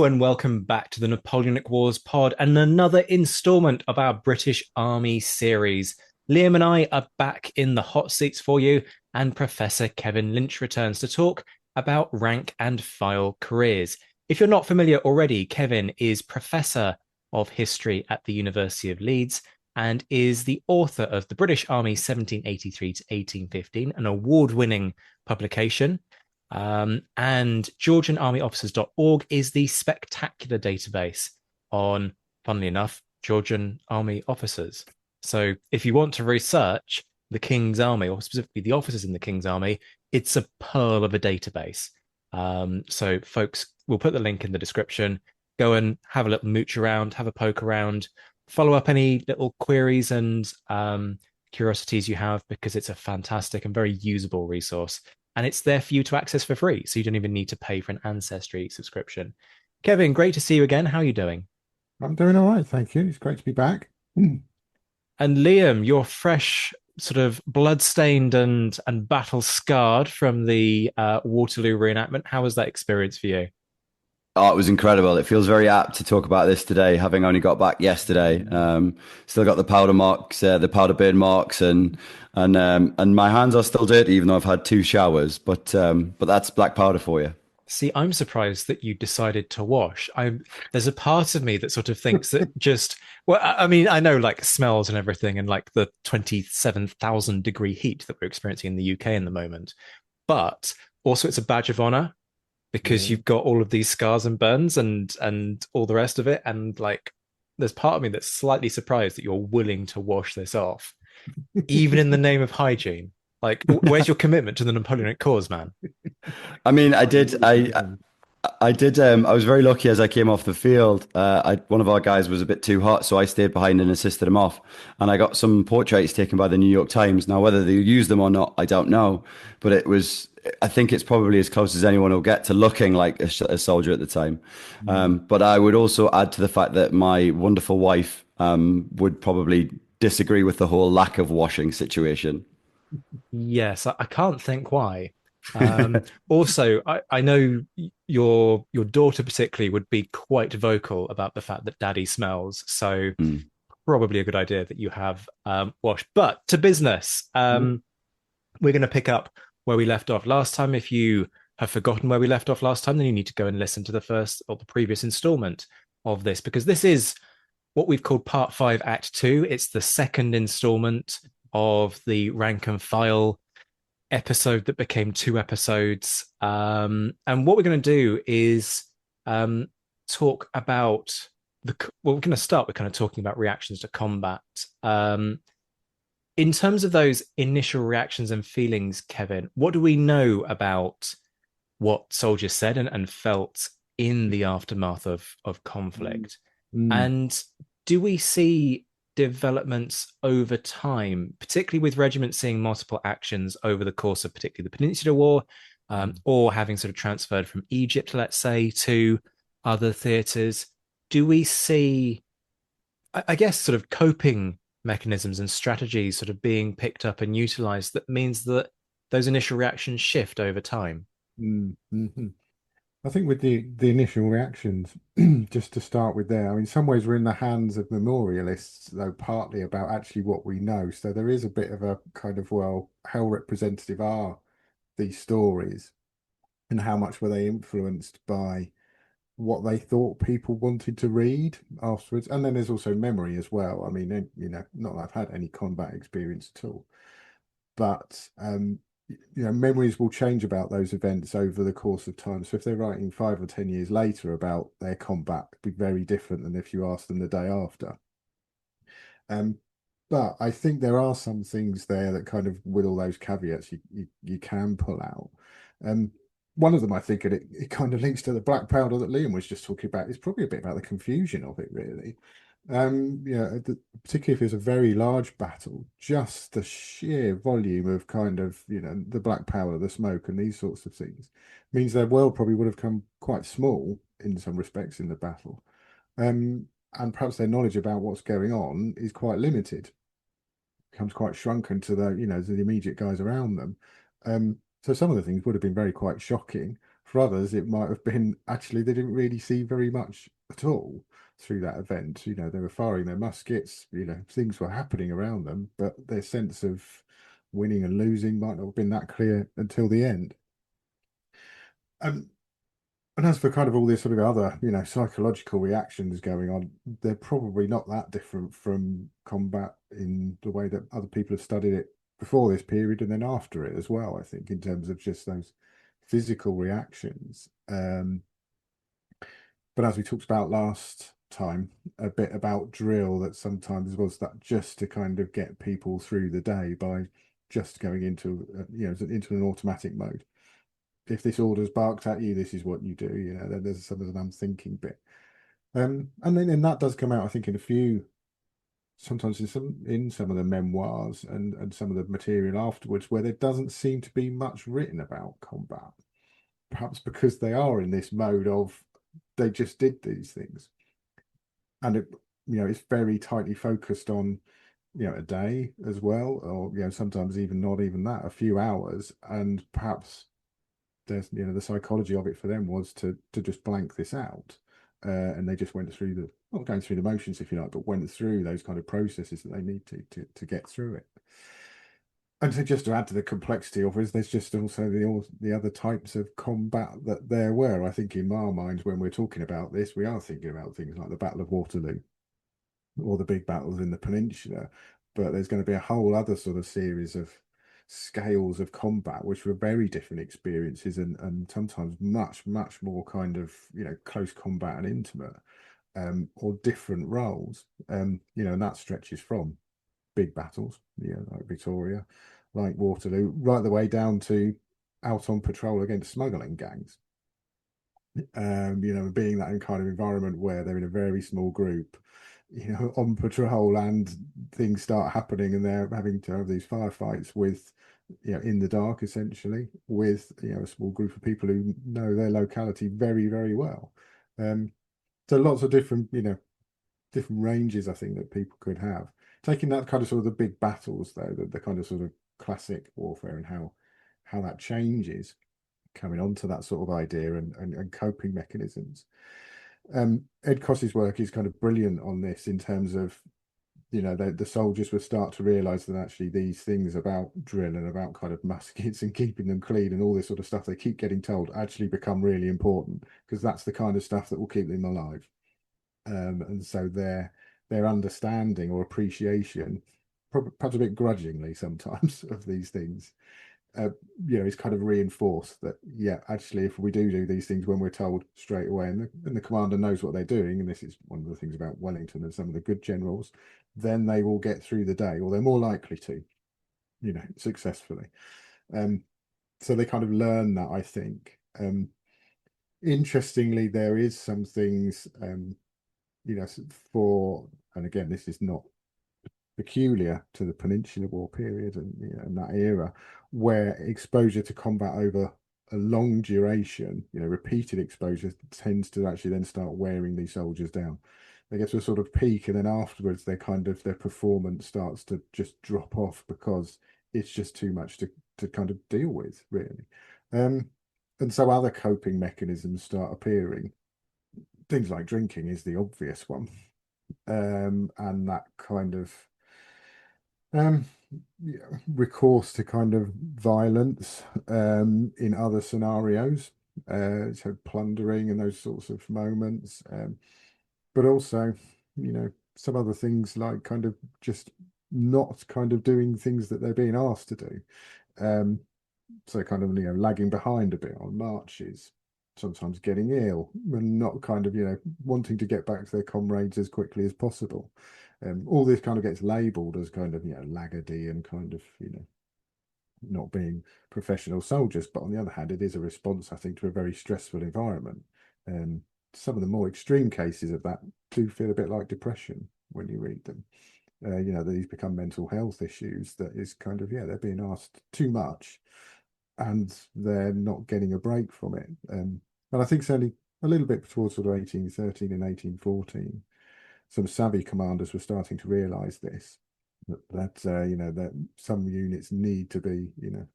Hello and welcome back to the Napoleonic Wars pod and another installment of our British Army series. Liam and I are back in the hot seats for you, and Professor Kevin Linch returns to talk about rank and file careers. If you're not familiar already, Kevin is Professor of History at the University of Leeds and is the author of the British Army 1783 to 1815, an award-winning publication. And GeorgianArmyOfficers.org is the spectacular database on, funnily enough, Georgian Army officers. So if you want to research the King's Army, or specifically the officers in the King's Army, it's a pearl of a database. So folks, we'll put the link in the description. Go and have a little mooch around, have a poke around, follow up any little queries and curiosities you have, because it's a fantastic and very usable resource. And it's there for you to access for free, so you don't even need to pay for an Ancestry subscription. Kevin, great to see you again. How are you doing? I'm doing all right, thank you. It's great to be back. And Liam, you're fresh, sort of blood-stained and battle-scarred from the Waterloo reenactment. How was that experience for you? Oh, it was incredible. It feels very apt to talk about this today, having only got back yesterday. Still got the powder marks, the powder burn marks, and my hands are still dirty, even though I've had two showers. But that's black powder for you. See, I'm surprised that you decided to wash. There's a part of me that sort of thinks that just, well, I mean, I know like smells and everything and like the 27,000 degree heat that we're experiencing in the UK in the moment, but also it's a badge of honor because Yeah. you've got all of these scars and burns and all the rest of it. And like, there's part of me that's slightly surprised that you're willing to wash this off, even in the name of hygiene. Like, where's your commitment to the Napoleonic cause, man? I mean, I was very lucky as I came off the field. One of our guys was a bit too hot, so I stayed behind and assisted him off. And I got some portraits taken by the New York Times. Now, whether they use them or not, I don't know. But I think it's probably as close as anyone will get to looking like a soldier at the time. But I would also add to the fact that my wonderful wife would probably disagree with the whole lack of washing situation. Yes, I can't think why. Also, I know your daughter particularly would be quite vocal about the fact that daddy smells. So Mm. probably a good idea that you have washed. But to business, we're going to pick up where we left off last time. If you have forgotten where we left off last time, then you need to go and listen to the first or the previous installment of this, because this is what we've called Part 5, Act 2. It's the second installment of the rank and file episode that became two episodes. And what we're going to do is talk about well, we're going to start with kind of talking about reactions to combat. In terms of those initial reactions and feelings, Kevin, what do we know about what soldiers said and felt in the aftermath of conflict? Mm. And do we see developments over time, particularly with regiments seeing multiple actions over the course of particularly the Peninsular War, or having sort of transferred from Egypt, let's say, to other theatres? Do we see, I guess, sort of coping mechanisms and strategies sort of being picked up and utilized that means that those initial reactions shift over time? Mhm. I think with the initial reactions, just to start with there, I mean, in some ways we're in the hands of memorialists, though partly about actually what we know. So there is a bit of a kind of, well, how representative are these stories and how much were they influenced by what they thought people wanted to read afterwards? And then there's also memory as well. I mean, not that I've had any combat experience at all, but memories will change about those events over the course of time. So if they're writing 5 or 10 years later about their combat, it'd be very different than if you asked them the day after. Um, but I think there are some things there that kind of, with all those caveats, you can pull out. Um, One of them, I think, and it kind of links to the black powder that Liam was just talking about, is probably a bit about the confusion of it, really. Particularly if it's a very large battle, just the sheer volume of kind of, the black powder, the smoke, and these sorts of things means their world probably would have come quite small in some respects in the battle. And perhaps their knowledge about what's going on is quite limited, becomes quite shrunken to the immediate guys around them. So some of the things would have been very quite shocking. For others, it might have been actually they didn't really see very much at all through that event. You know, they were firing their muskets, you know, things were happening around them, but their sense of winning and losing might not have been that clear until the end. And and as for kind of all this sort of other, you know, psychological reactions going on, they're probably not that different from combat in the way that other people have studied it before this period and then after it as well, I think, in terms of just those physical reactions. But as we talked about last time, a bit about drill that sometimes was that just to kind of get people through the day by just going into, you know, into an automatic mode. If this order's barked at you, this is what you do. You know, there's some of an unthinking bit. And then that does come out, I think, in a few, sometimes in some of the memoirs and some of the material afterwards, where there doesn't seem to be much written about combat. Perhaps because they are in this mode of they just did these things, and it, you know, it's very tightly focused on, you know, a day as well, or you know, sometimes even not even that, a few hours, and perhaps there's, you know, the psychology of it for them was to just blank this out, and they just went through the, not going through the motions if you like, but went through those kind of processes that they need to get through it. And so just to add to the complexity of it, there's just also the other types of combat that there were. I think in my mind, when we're talking about this, we are thinking about things like the Battle of Waterloo or the big battles in the peninsula, but there's going to be a whole other sort of series of scales of combat which were very different experiences and sometimes much more kind of, you know, close combat and intimate, or different roles, you know, and that stretches from big battles, you know, like Victoria, like Waterloo, right the way down to out on patrol against smuggling gangs. You know, being that in kind of environment where they're in a very small group, you know, on patrol, and things start happening and they're having to have these firefights with, you know, in the dark essentially, with, you know, a small group of people who know their locality very well. So lots of different, you know, different ranges I think that people could have. Taking that kind of sort of the big battles though, the kind of sort of classic warfare and how that changes, coming on to that sort of idea and coping mechanisms. Ed Coss's work is kind of brilliant on this in terms of, you know, the soldiers would start to realize that actually these things about drill and about kind of muskets and keeping them clean and all this sort of stuff they keep getting told actually become really important, because that's the kind of stuff that will keep them alive. And so their understanding or appreciation, perhaps a bit grudgingly sometimes, of these things, you know, is kind of reinforced that, yeah, actually, if we do these things when we're told straight away, and the commander knows what they're doing, and this is one of the things about Wellington and some of the good generals, then they will get through the day, or they're more likely to, you know, successfully. So they kind of learn that, I think. Interestingly, there is some things, you know, for, and again, this is not peculiar to the Peninsular War period and, you know, and that era, where exposure to combat over a long duration, you know, repeated exposure tends to actually then start wearing these soldiers down. They get to a sort of peak, and then afterwards, they kind of, their performance starts to just drop off because it's just too much to kind of deal with, really. And so other coping mechanisms start appearing. Things like drinking is the obvious one, and that kind of, yeah, recourse to kind of violence, in other scenarios, so plundering and those sorts of moments, but also, you know, some other things like kind of just not kind of doing things that they're being asked to do. So kind of, you know, lagging behind a bit on marches, sometimes getting ill and not kind of, you know, wanting to get back to their comrades as quickly as possible. All this kind of gets labelled as kind of, you know, laggardy and kind of, you know, not being professional soldiers. But on the other hand, it is a response, I think, to a very stressful environment. Some of the more extreme cases of that do feel a bit like depression when you read them. You know, these become mental health issues that is kind of, yeah, they're being asked too much and they're not getting a break from it. And I think certainly a little bit towards sort of 1813 and 1814, some savvy commanders were starting to realise this, that you know, that some units need to be, you know,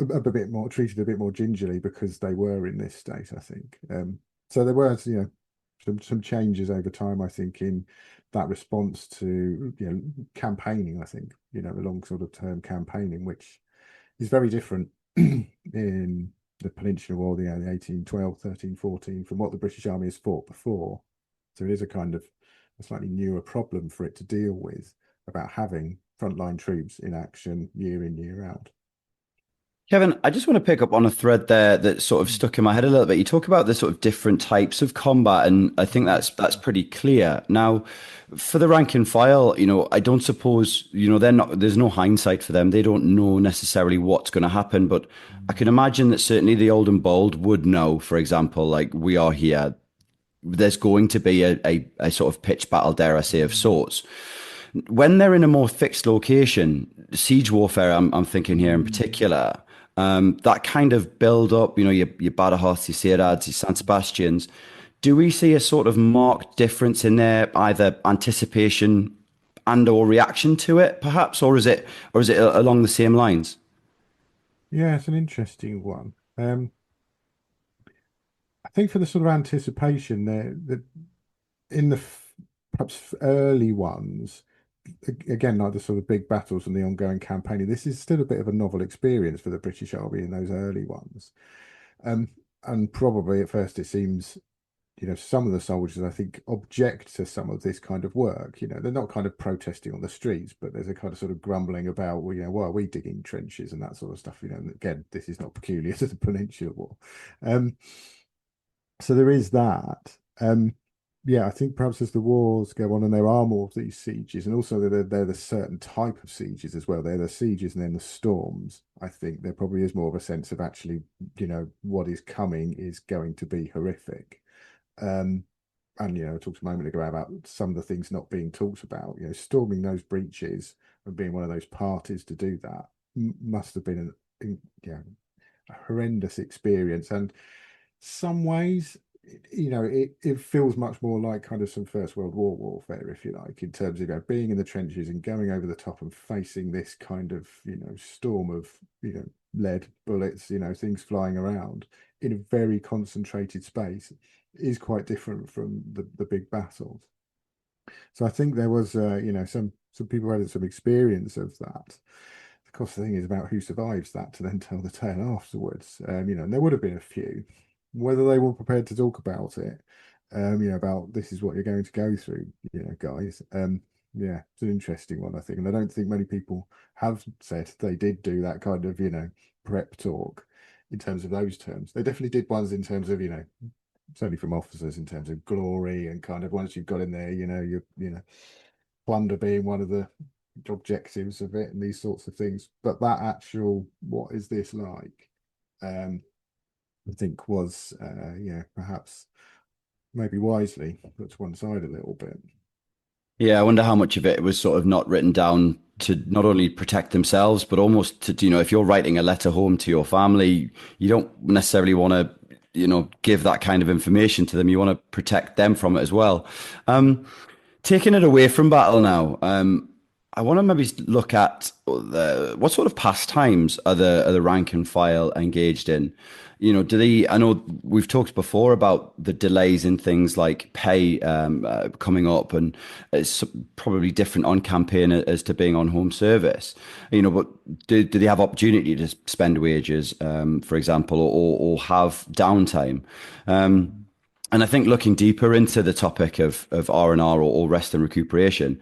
a bit more treated a bit more gingerly because they were in this state, I think. So there were, some changes over time, I think, in that response to, campaigning, I think, the long sort of term campaigning, which is very different in the Peninsular War, the 1812, 13, 14, from what the British Army has fought before. So it is a kind of a slightly newer problem for it to deal with, about having frontline troops in action year in, year out. Kevin, I just want to pick up on a thread there that sort of stuck in my head a little bit. You talk about the sort of different types of combat, and I think that's pretty clear. Now, for the rank and file, I don't suppose, they're not, there's no hindsight for them. They don't know necessarily what's going to happen, but I can imagine that certainly the old and bold would know, for example, like we are here. There's going to be a sort of pitched battle, dare I say, of sorts. When they're in a more fixed location, siege warfare, I'm thinking here in particular, that kind of build up, your Badajoz, your Sierrads, your San Sebastians. Do we see a sort of marked difference in there, either anticipation and or reaction to it, perhaps, or is it along the same lines? Yeah, it's an interesting one. I think for the sort of anticipation there, that in the perhaps early ones, again, like the sort of big battles and the ongoing campaigning, this is still a bit of a novel experience for the British Army in those early ones. Um, and probably at first it seems, some of the soldiers, I think, object to some of this kind of work. They're not kind of protesting on the streets, but there's a kind of sort of grumbling about, well, why are we digging trenches and that sort of stuff. And again, this is not peculiar to the Peninsular War. Um, so there is that. Yeah, I think perhaps as the wars go on and there are more of these sieges, and also they're the certain type of sieges as well. They're the sieges and then the storms. I think there probably is more of a sense of actually, what is coming is going to be horrific. Um, and I talked a moment ago about some of the things not being talked about. Storming those breaches and being one of those parties to do that must have been a horrendous experience. And some ways, it feels much more like kind of some First World War warfare, if you like, in terms of being in the trenches and going over the top and facing this kind of storm of lead bullets, things flying around in a very concentrated space is quite different from the big battles. So I think there was some people had some experience of that. Of course, the thing is about who survives that to then tell the tale afterwards. And there would have been a few, whether they were prepared to talk about it, about this is what you're going to go through, guys. Yeah, it's an interesting one, I think. And I don't think many people have said they did do that kind of, prep talk in terms of those terms. They definitely did ones in terms of, certainly from officers in terms of glory and kind of once you've got in there, plunder being one of the objectives of it and these sorts of things. But that actual, what is this like? I think was, perhaps maybe wisely put to one side a little bit. Yeah, I wonder how much of it was sort of not written down to not only protect themselves, but almost to, if you're writing a letter home to your family, you don't necessarily want to, give that kind of information to them. You want to protect them from it as well. Taking it away from battle now, I want to maybe look at what sort of pastimes are the rank and file engaged in? Do they? I know we've talked before about the delays in things like pay coming up, and it's probably different on campaign as to being on home service. But do they have opportunity to spend wages, for example, or have downtime? And I think looking deeper into the topic of R&R or rest and recuperation,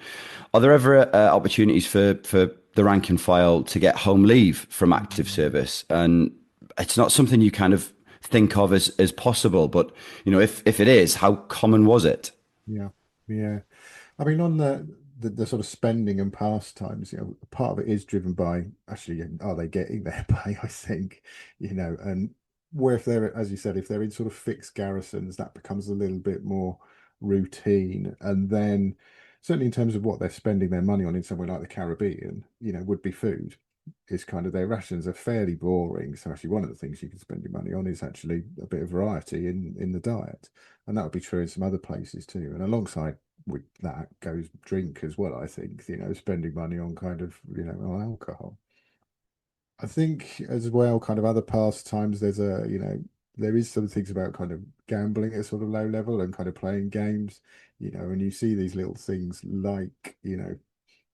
are there ever opportunities for the rank and file to get home leave from active service? And it's not something you kind of think of as possible, but if it is, how common was it? Yeah, yeah. I mean, on the sort of spending and pastimes, part of it is driven by actually, are they getting their pay? I think, and where if they're, as you said, if they're in sort of fixed garrisons, that becomes a little bit more routine. And then certainly in terms of what they're spending their money on in somewhere like the Caribbean, would be food. Is kind of their rations are fairly boring. So actually one of the things you can spend your money on is actually a bit of variety in the diet. And that would be true in some other places too. And alongside with that goes drink as well, I think, spending money on kind of, on alcohol. I think as well, kind of other pastimes, there is some things about kind of gambling at sort of low level and kind of playing games, and you see these little things like,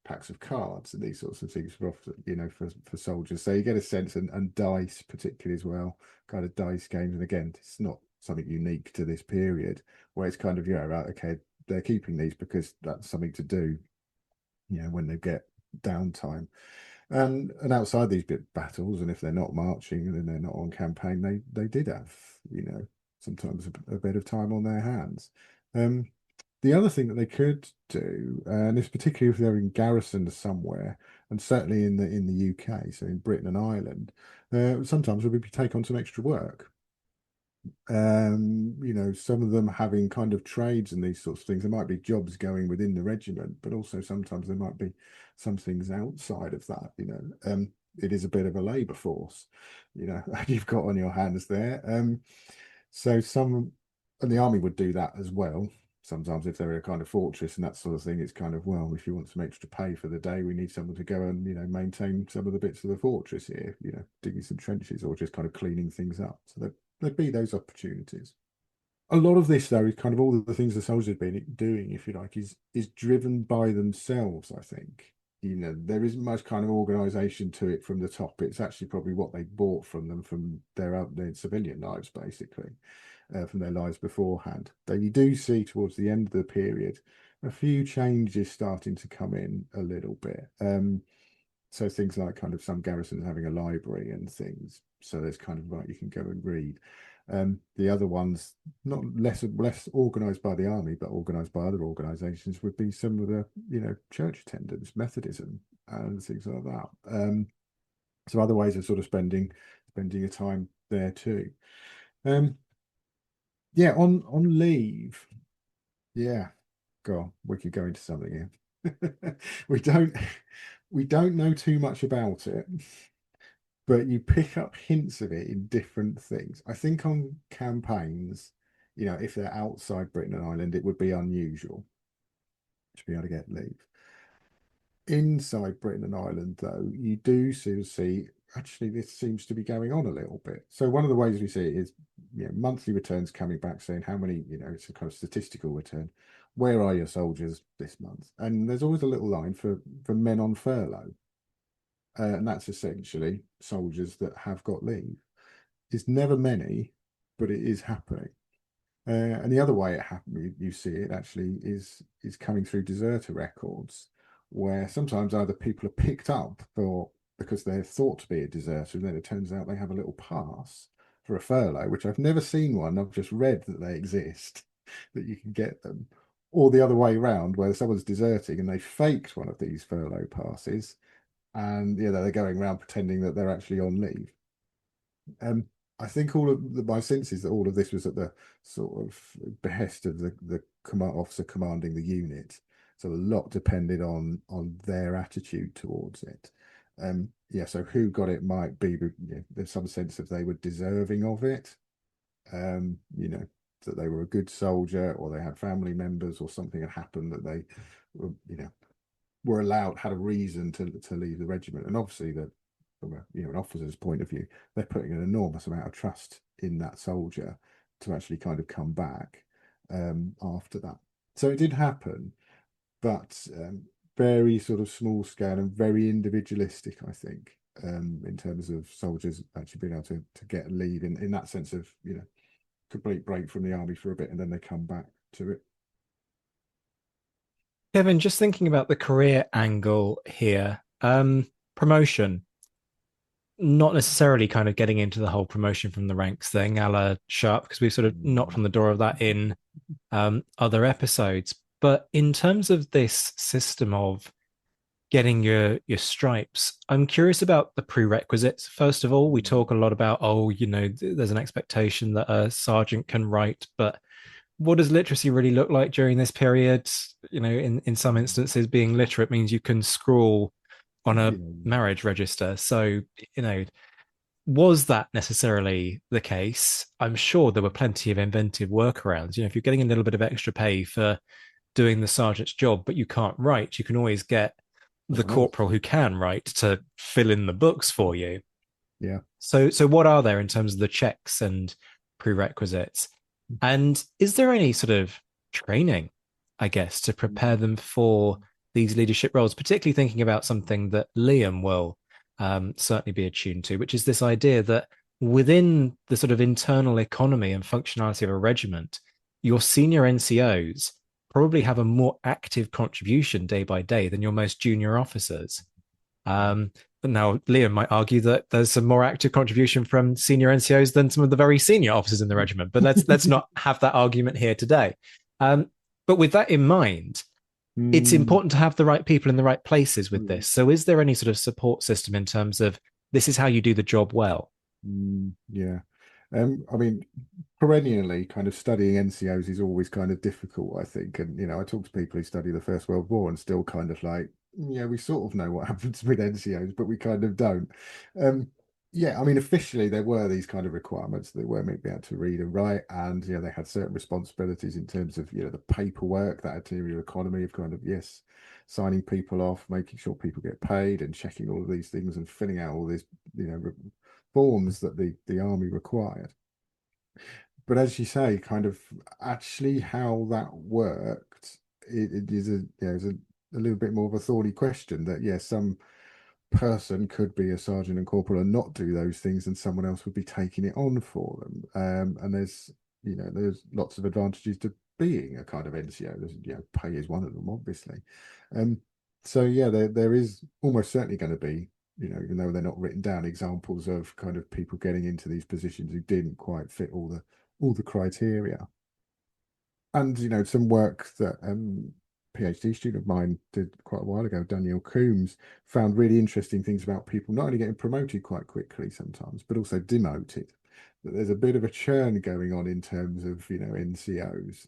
packs of cards and these sorts of things for often, for soldiers. So you get a sense, and dice particularly as well, kind of dice games. And again, it's not something unique to this period where it's kind of, right, okay, they're keeping these because that's something to do, when they get downtime. And outside these bit battles, and if they're not marching and they're not on campaign, they did have, sometimes a bit of time on their hands. Um, the other thing that they could do, and it's particularly if they're in garrison somewhere, and certainly in the UK, so in Britain and Ireland, sometimes would be take on some extra work. Some of them having kind of trades and these sorts of things. There might be jobs going within the regiment, but also sometimes there might be some things outside of that. It is a bit of a labour force, you've got on your hands there. So some, and the army would do that as well. Sometimes if they're a kind of fortress and that sort of thing, it's kind of, well, if you want some extra pay for the day, we need someone to go and, maintain some of the bits of the fortress here, digging some trenches or just kind of cleaning things up. So there'd be those opportunities. A lot of this, though, is kind of all of the things the soldiers have been doing, if you like, is driven by themselves, I think. There isn't much kind of organisation to it from the top. It's actually probably what they bought from them from their civilian lives, basically, from their lives beforehand. Though you do see towards the end of the period a few changes starting to come in a little bit. So things like kind of some garrisons having a library and things. So there's kind of right, you can go and read. The other ones, not less organised by the army, but organised by other organisations, would be some of the church attendance, Methodism, and things like that. So other ways of sort of spending your time there too. Yeah, on leave. Yeah, go on. We could go into something here. we don't we don't know too much about it, but you pick up hints of it in different things. I think on campaigns, if they're outside Britain and Ireland, it would be unusual to be able to get leave. Inside Britain and Ireland, though, you do see actually this seems to be going on a little bit. So one of the ways we see it is, monthly returns coming back saying how many, it's a kind of statistical return. Where are your soldiers this month? And there's always a little line for men on furlough. And that's essentially soldiers that have got leave. It's never many, but it is happening. And the other way it happens, you see it actually is coming through deserter records, where sometimes either people are picked up because they're thought to be a deserter, and then it turns out they have a little pass for a furlough, which I've never seen one. I've just read that they exist, that you can get them. Or the other way around, where someone's deserting and they faked one of these furlough passes, and they're going around pretending that they're actually on leave. I think my sense is that all of this was at the sort of behest of the command officer commanding the unit. So a lot depended on their attitude towards it. So who got it might be, there's some sense that they were deserving of it. That they were a good soldier, or they had family members, or something had happened that they were allowed, had a reason to leave the regiment. And obviously that from an officer's point of view, they're putting an enormous amount of trust in that soldier to actually kind of come back after that. So it did happen, but very sort of small scale and very individualistic, I think, in terms of soldiers actually being able to get leave in that sense of, complete break from the army for a bit and then they come back to it. Kevin, just thinking about the career angle here, promotion, not necessarily kind of getting into the whole promotion from the ranks thing, a la Sharp, because we've sort of knocked on the door of that in other episodes. But in terms of this system of getting your stripes, I'm curious about the prerequisites. First of all, we talk a lot about, there's an expectation that a sergeant can write, but what does literacy really look like during this period? In some instances, being literate means you can scrawl on a marriage register. So, was that necessarily the case? I'm sure there were plenty of inventive workarounds. If you're getting a little bit of extra pay for doing the sergeant's job, but you can't write, you can always get the corporal who can write to fill in the books for you. Yeah. So what are there in terms of the checks and prerequisites? And is there any sort of training, I guess, to prepare them for these leadership roles, particularly thinking about something that Liam will certainly be attuned to, which is this idea that within the sort of internal economy and functionality of a regiment, your senior NCOs probably have a more active contribution day by day than your most junior officers. But now Liam might argue that there's some more active contribution from senior NCOs than some of the very senior officers in the regiment. But let's not have that argument here today. Um, but with that in mind, it's Mm, important to have the right people in the right places with mm, this. So is there any sort of support system in terms of this is how you do the job well? yeah. I mean, perennially, kind of studying NCOs is always kind of difficult, I think. And, you know, I talk to people who study the First World War and still kind of like, yeah, we sort of know what happens with NCOs, but we kind of don't. Um, yeah, I mean, officially, there were these kind of requirements. They were meant to be able to read and write, and, you know, they had certain responsibilities in terms of, you know, the paperwork, that interior economy of kind of, yes, signing people off, making sure people get paid and checking all of these things and filling out all these, you know, forms that the army required. But as you say, kind of actually how that worked, it is a little bit more of a thorny question that, yes, some person could be a sergeant and corporal and not do those things, and someone else would be taking it on for them. And there's, you know, there's lots of advantages to being a kind of NCO. There's, you know, pay is one of them, obviously. Um, so yeah, there is almost certainly going to be, you know, even though they're not written down, examples of kind of people getting into these positions who didn't quite fit all the criteria. And you know, some work that PhD student of mine did quite a while ago, Daniel Coombs, found really interesting things about people not only getting promoted quite quickly sometimes, but also demoted. That there's a bit of a churn going on in terms of, you know, NCOs.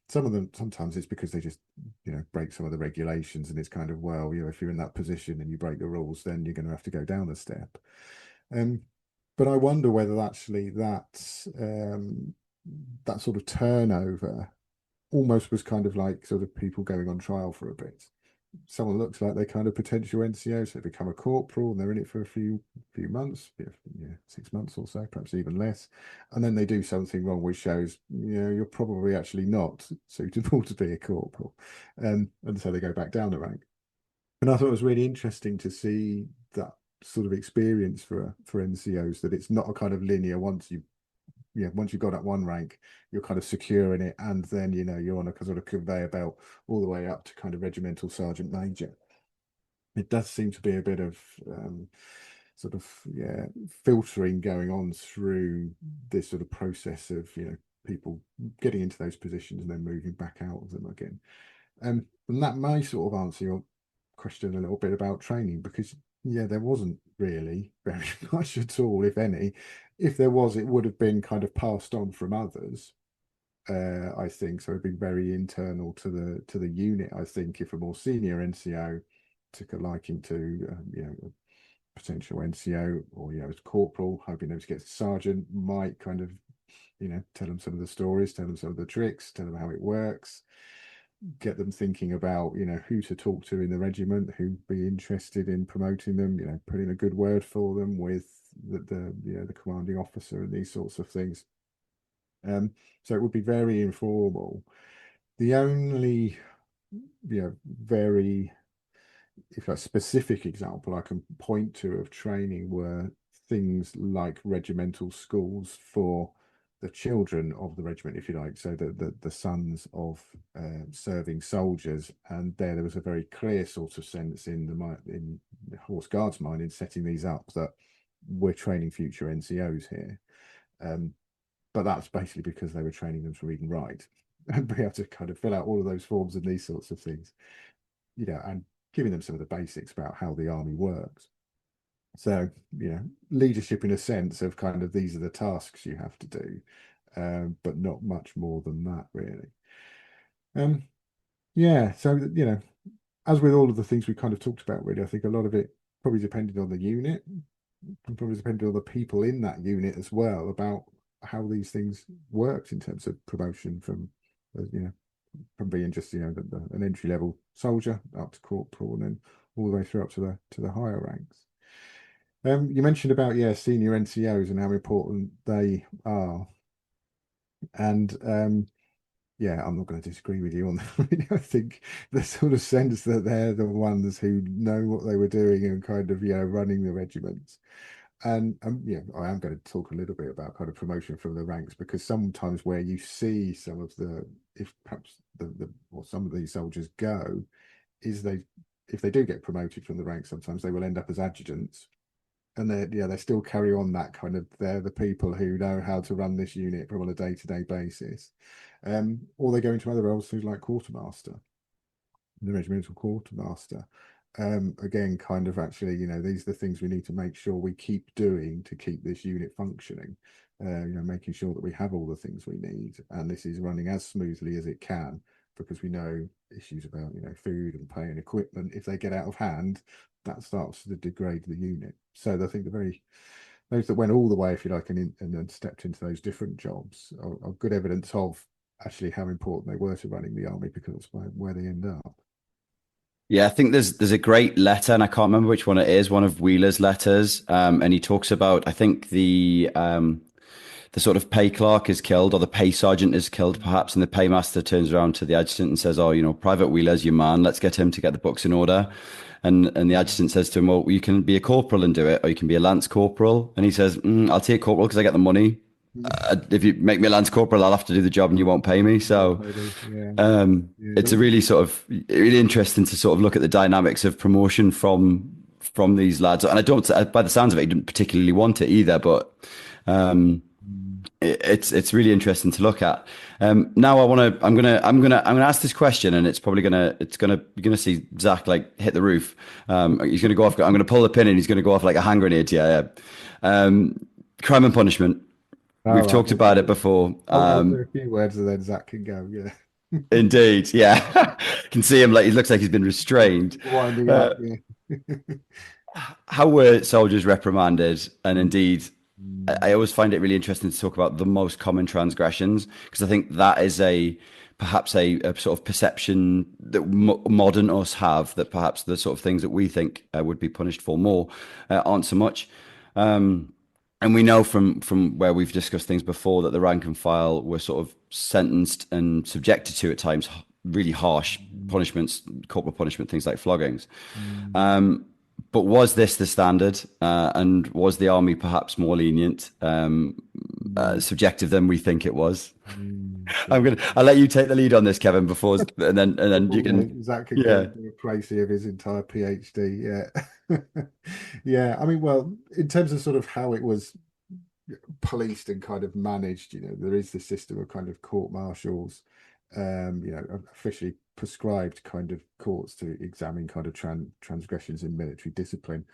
Some of them sometimes it's because they just, you know, break some of the regulations, and it's kind of, well, you know, if you're in that position and you break the rules, then you're going to have to go down a step. Um, but I wonder whether actually that sort of turnover almost was kind of like sort of people going on trial for a bit. Someone looks like they kind of potential NCO, so they become a corporal and they're in it for a few months, yeah, 6 months or so, perhaps even less, and then they do something wrong, which shows, you know, you're probably actually not suitable to be a corporal, and so they go back down the rank. And I thought it was really interesting to see that sort of experience for NCOs, that it's not a kind of linear, once you've got at one rank, you're kind of secure in it, and then, you know, you're on a sort of conveyor belt all the way up to kind of regimental sergeant major. It does seem to be a bit of sort of, yeah, filtering going on through this sort of process of, you know, people getting into those positions and then moving back out of them again. And that may sort of answer your question a little bit about training, because yeah, there wasn't really very much at all, if any. If there was, it would have been kind of passed on from others. I think so. It'd been very internal to the unit. I think if a more senior NCO took a liking to, you know, a potential NCO, or, you know, as corporal, hoping to get sergeant, might kind of, you know, tell them some of the stories, tell them some of the tricks, tell them how it works, get them thinking about, you know, who to talk to in the regiment, who'd be interested in promoting them, you know, putting a good word for them with the you know, the commanding officer and these sorts of things. So it would be very informal. The only, you know, very, if a specific example I can point to of training were things like regimental schools for the children of the regiment, if you like, so the sons of serving soldiers. And there was a very clear sort of sense in the Horse Guards mind in setting these up, that we're training future NCOs here. But that's basically because they were training them to read and write and be able to kind of fill out all of those forms and these sorts of things, you know, and giving them some of the basics about how the army works. So, you know, leadership in a sense of kind of, these are the tasks you have to do, but not much more than that, really. Yeah, so, you know, as with all of the things we kind of talked about, really, I think a lot of it probably depended on the unit, and probably depended on the people in that unit as well, about how these things worked in terms of promotion from, you know, from being just, you know, an entry level soldier up to corporal, and then all the way through up to the higher ranks. You mentioned about senior NCOs and how important they are, and yeah, I'm not going to disagree with you on that. I mean, I think the sort of sense that they're the ones who know what they were doing and kind of running the regiments. And yeah, I am going to talk a little bit about kind of promotion from the ranks, because sometimes where you see some of the, if perhaps the or some of these soldiers go, is they, if they do get promoted from the ranks, sometimes they will end up as adjutants, and they still carry on that kind of, they're the people who know how to run this unit from on a day-to-day basis, or they go into other roles, things like quartermaster, the regimental quartermaster. Again, kind of actually, these are the things we need to make sure we keep doing to keep this unit functioning. Making sure that we have all the things we need, and this is running as smoothly as it can, because we know issues about food and pay and equipment. If they get out of hand, that starts to degrade the unit. So I think those that went all the way, if you like, and then stepped into those different jobs are good evidence of actually how important they were to running the army, because it's where they end up. Yeah, I think there's a great letter, and I can't remember which one it is, one of Wheeler's letters, and he talks about, I think the sort of pay clerk is killed, or the pay sergeant is killed, perhaps, and the paymaster turns around to the adjutant and says, "Oh, Private Wheeler's your man. Let's get him to get the books in order." And the adjutant says to him, "Well, you can be a corporal and do it, or you can be a lance corporal." And he says, "I'll take corporal because I get the money. If you make me a lance corporal, I'll have to do the job, and you won't pay me." So Yeah, it's a really sort of really interesting to sort of look at the dynamics of promotion from these lads. And I don't, by the sounds of it, he didn't particularly want it either, but um, it's really interesting to look at. Now I'm gonna ask this question, and you're gonna see Zach like hit the roof. He's gonna go off. I'm gonna pull the pin, and he's gonna go off like a hand grenade. Yeah, yeah. Crime and punishment. all We've right. talked about it before. I'll say a few words and then Zach can go. Yeah. Indeed, yeah. Can see him like he looks like he's been restrained. Winding Uh, up. Yeah. how were soldiers reprimanded? And indeed, Mm, I always find it really interesting to talk about the most common transgressions, because I think that is perhaps a sort of perception that modern us have, that perhaps the sort of things that we think would be punished for more aren't so much. And we know from where we've discussed things before that the rank and file were sort of sentenced and subjected to at times really harsh punishments, corporal punishment, things like floggings. mm, Um, but was this the standard? And was the army perhaps more lenient, mm, subjective than we think it was? mm. I'll let you take the lead on this, Kevin, and then you Before can, Zach can go yeah. into a précis of his entire PhD. Yeah. Yeah. I mean, well, in terms of sort of how it was policed and kind of managed, there is this system of kind of court martials, officially prescribed kind of courts to examine kind of transgressions in military discipline.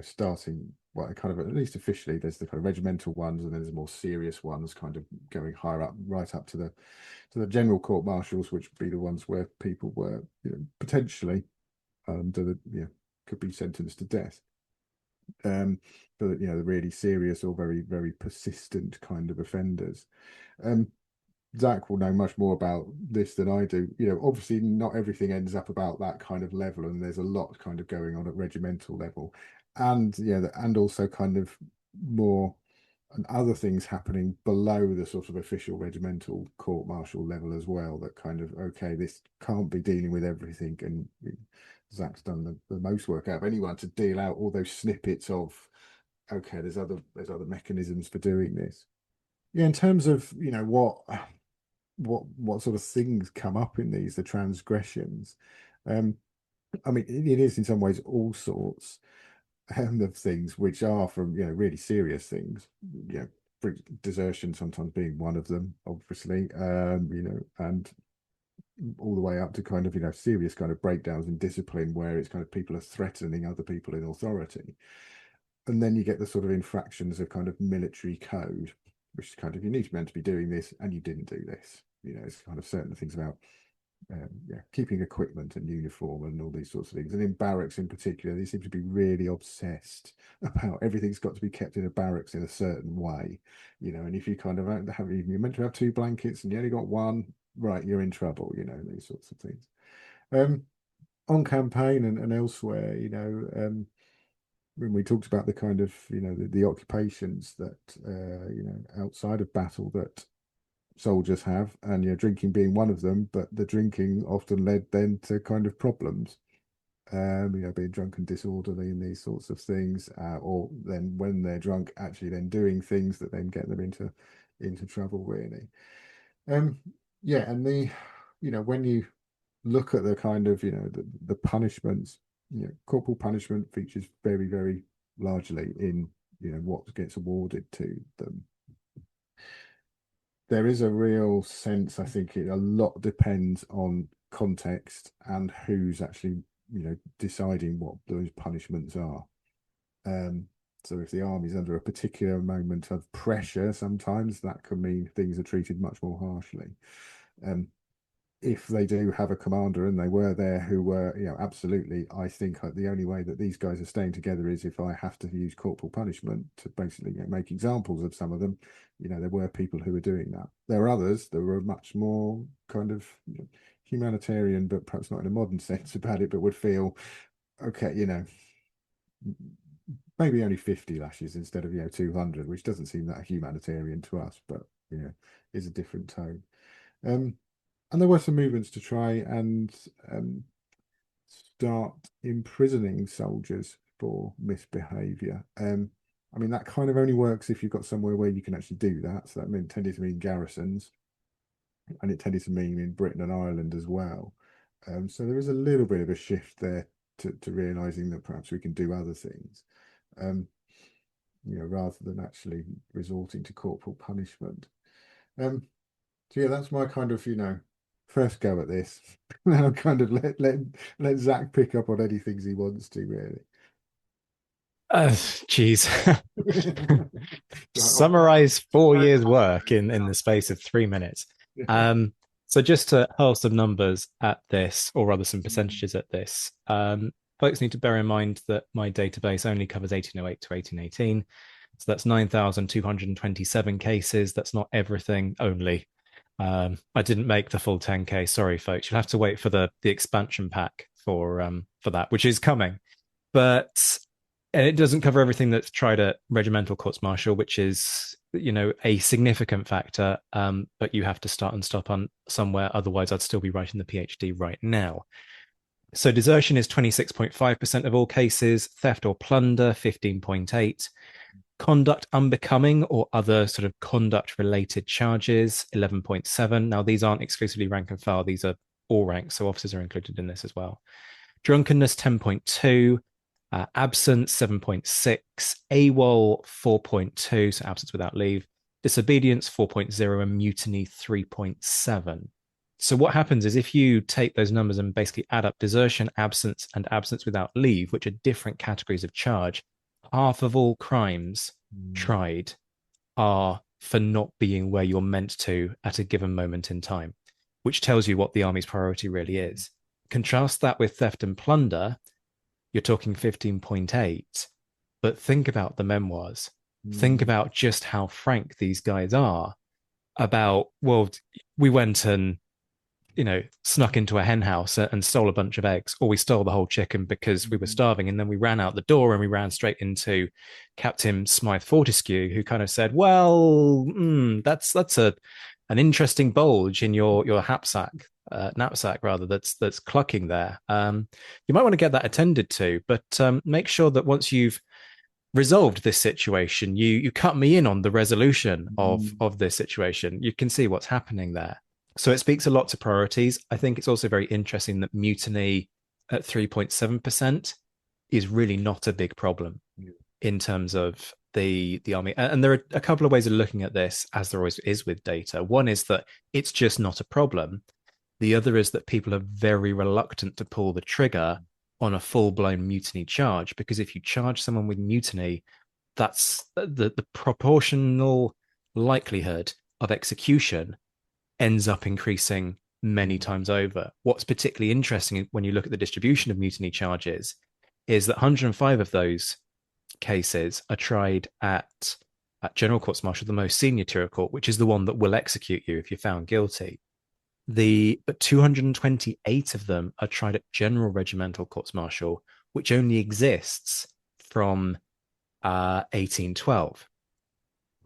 Starting, well, kind of, at least officially, there's the kind of regimental ones, and then there's more serious ones kind of going higher up, right up to the general court martials, which would be the ones where people were, potentially under could be sentenced to death. For the really serious or very, very persistent kind of offenders. Um, Zach will know much more about this than I do. Obviously not everything ends up about that kind of level, and there's a lot kind of going on at regimental level, and and also kind of more and other things happening below the sort of official regimental court martial level as well, that kind of, okay, this can't be dealing with everything, and Zach's done the most work out of anyone to deal out all those snippets of, okay, there's other mechanisms for doing this. Yeah, in terms of what sort of things come up in these, the transgressions. um I mean, it is in some ways all sorts of things, which are from really serious things, for desertion sometimes being one of them, obviously, and all the way up to kind of serious kind of breakdowns in discipline, where it's kind of people are threatening other people in authority. And then you get the sort of infractions of kind of military code, which is kind of, you need to be meant to be doing this and you didn't do this. It's kind of certain things about keeping equipment and uniform and all these sorts of things. And in barracks in particular, they seem to be really obsessed about everything's got to be kept in a barracks in a certain way. And if you kind of you're meant to have two blankets and you only got one, right, you're in trouble. These sorts of things. On campaign and elsewhere, when we talked about the kind of, the occupations that, outside of battle that soldiers have, and drinking being one of them, but the drinking often led then to kind of problems, being drunk and disorderly and these sorts of things, or then when they're drunk, actually then doing things that then get them into trouble, really. Um, yeah, and when you look at the kind of, the punishments, corporal punishment features very, very largely in, what gets awarded to them. There is a real sense, I think a lot depends on context and who's actually, deciding what those punishments are. So if the army's under a particular moment of pressure, sometimes that can mean things are treated much more harshly. If they do have a commander, and they were there, who were, absolutely, I think the only way that these guys are staying together is if I have to use corporal punishment to basically, make examples of some of them. There were people who were doing that. There are others that were much more kind of, humanitarian, but perhaps not in a modern sense about it, but would feel, okay, maybe only 50 lashes instead of 200, which doesn't seem that humanitarian to us, but is a different tone. And there were some movements to try and start imprisoning soldiers for misbehavior. I mean, that kind of only works if you've got somewhere where you can actually do that. So that tended to mean garrisons, and it tended to mean in Britain and Ireland as well. So there is a little bit of a shift there to realizing that perhaps we can do other things, rather than actually resorting to corporal punishment. So yeah, that's my kind of, first go at this. And I'll kind of let Zach pick up on any things he wants to, really. Geez. Summarize 4 years' work in the space of 3 minutes. So just to hurl some numbers at this, or rather some percentages at this, folks need to bear in mind that my database only covers 1808 to 1818. So that's 9,227 cases. That's not everything only. I didn't make the full 10K. Sorry, folks. You'll have to wait for the expansion pack for that, which is coming. But and it doesn't cover everything that's tried at regimental courts martial, which is, a significant factor. But you have to start and stop on somewhere. Otherwise, I'd still be writing the PhD right now. So desertion is 26.5% of all cases, theft or plunder, 15.8%. Conduct unbecoming or other sort of conduct related charges, 11.7%. Now, these aren't exclusively rank and file, these are all ranks, so officers are included in this as well. Drunkenness, 10.2%. Absence, 7.6%. AWOL, 4.2%, so absence without leave. Disobedience, 4.0%, and mutiny, 3.7%. So what happens is if you take those numbers and basically add up desertion, absence, and absence without leave, which are different categories of charge, half of all crimes tried are for not being where you're meant to at a given moment in time, which tells you what the army's priority really is. Contrast that with theft and plunder, you're talking 15.8%. But think about the memoirs. Think about just how frank these guys are about, well, we went and snuck into a hen house and stole a bunch of eggs, or we stole the whole chicken because we were starving, and then we ran out the door and we ran straight into Captain Smythe Fortescue, who kind of said, well, that's an interesting bulge in your knapsack rather, that's clucking there. You might want to get that attended to, but make sure that once you've resolved this situation, you cut me in on the resolution of this situation. You can see what's happening there. So it speaks a lot to priorities. I think it's also very interesting that mutiny at 3.7% is really not a big problem in terms of the army. And there are a couple of ways of looking at this, as there always is with data. One is that it's just not a problem. The other is that people are very reluctant to pull the trigger on a full-blown mutiny charge, because if you charge someone with mutiny, that's the proportional likelihood of execution ends up increasing many times over. What's particularly interesting when you look at the distribution of mutiny charges is that 105 of those cases are tried at General Courts Martial, the most senior tier of court, which is the one that will execute you if you're found guilty. But 228 of them are tried at General Regimental Courts Martial, which only exists from 1812.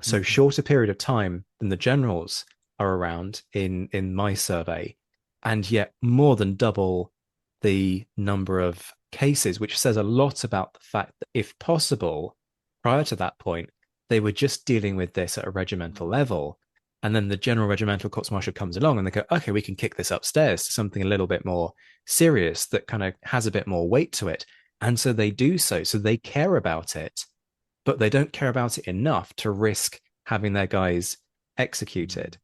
So shorter period of time than the generals are around in my survey, and yet more than double the number of cases, which says a lot about the fact that, if possible, prior to that point, they were just dealing with this at a regimental level. And then the general regimental courts martial comes along and they go, okay, we can kick this upstairs to something a little bit more serious that kind of has a bit more weight to it. And so they do so. So they care about it, but they don't care about it enough to risk having their guys executed.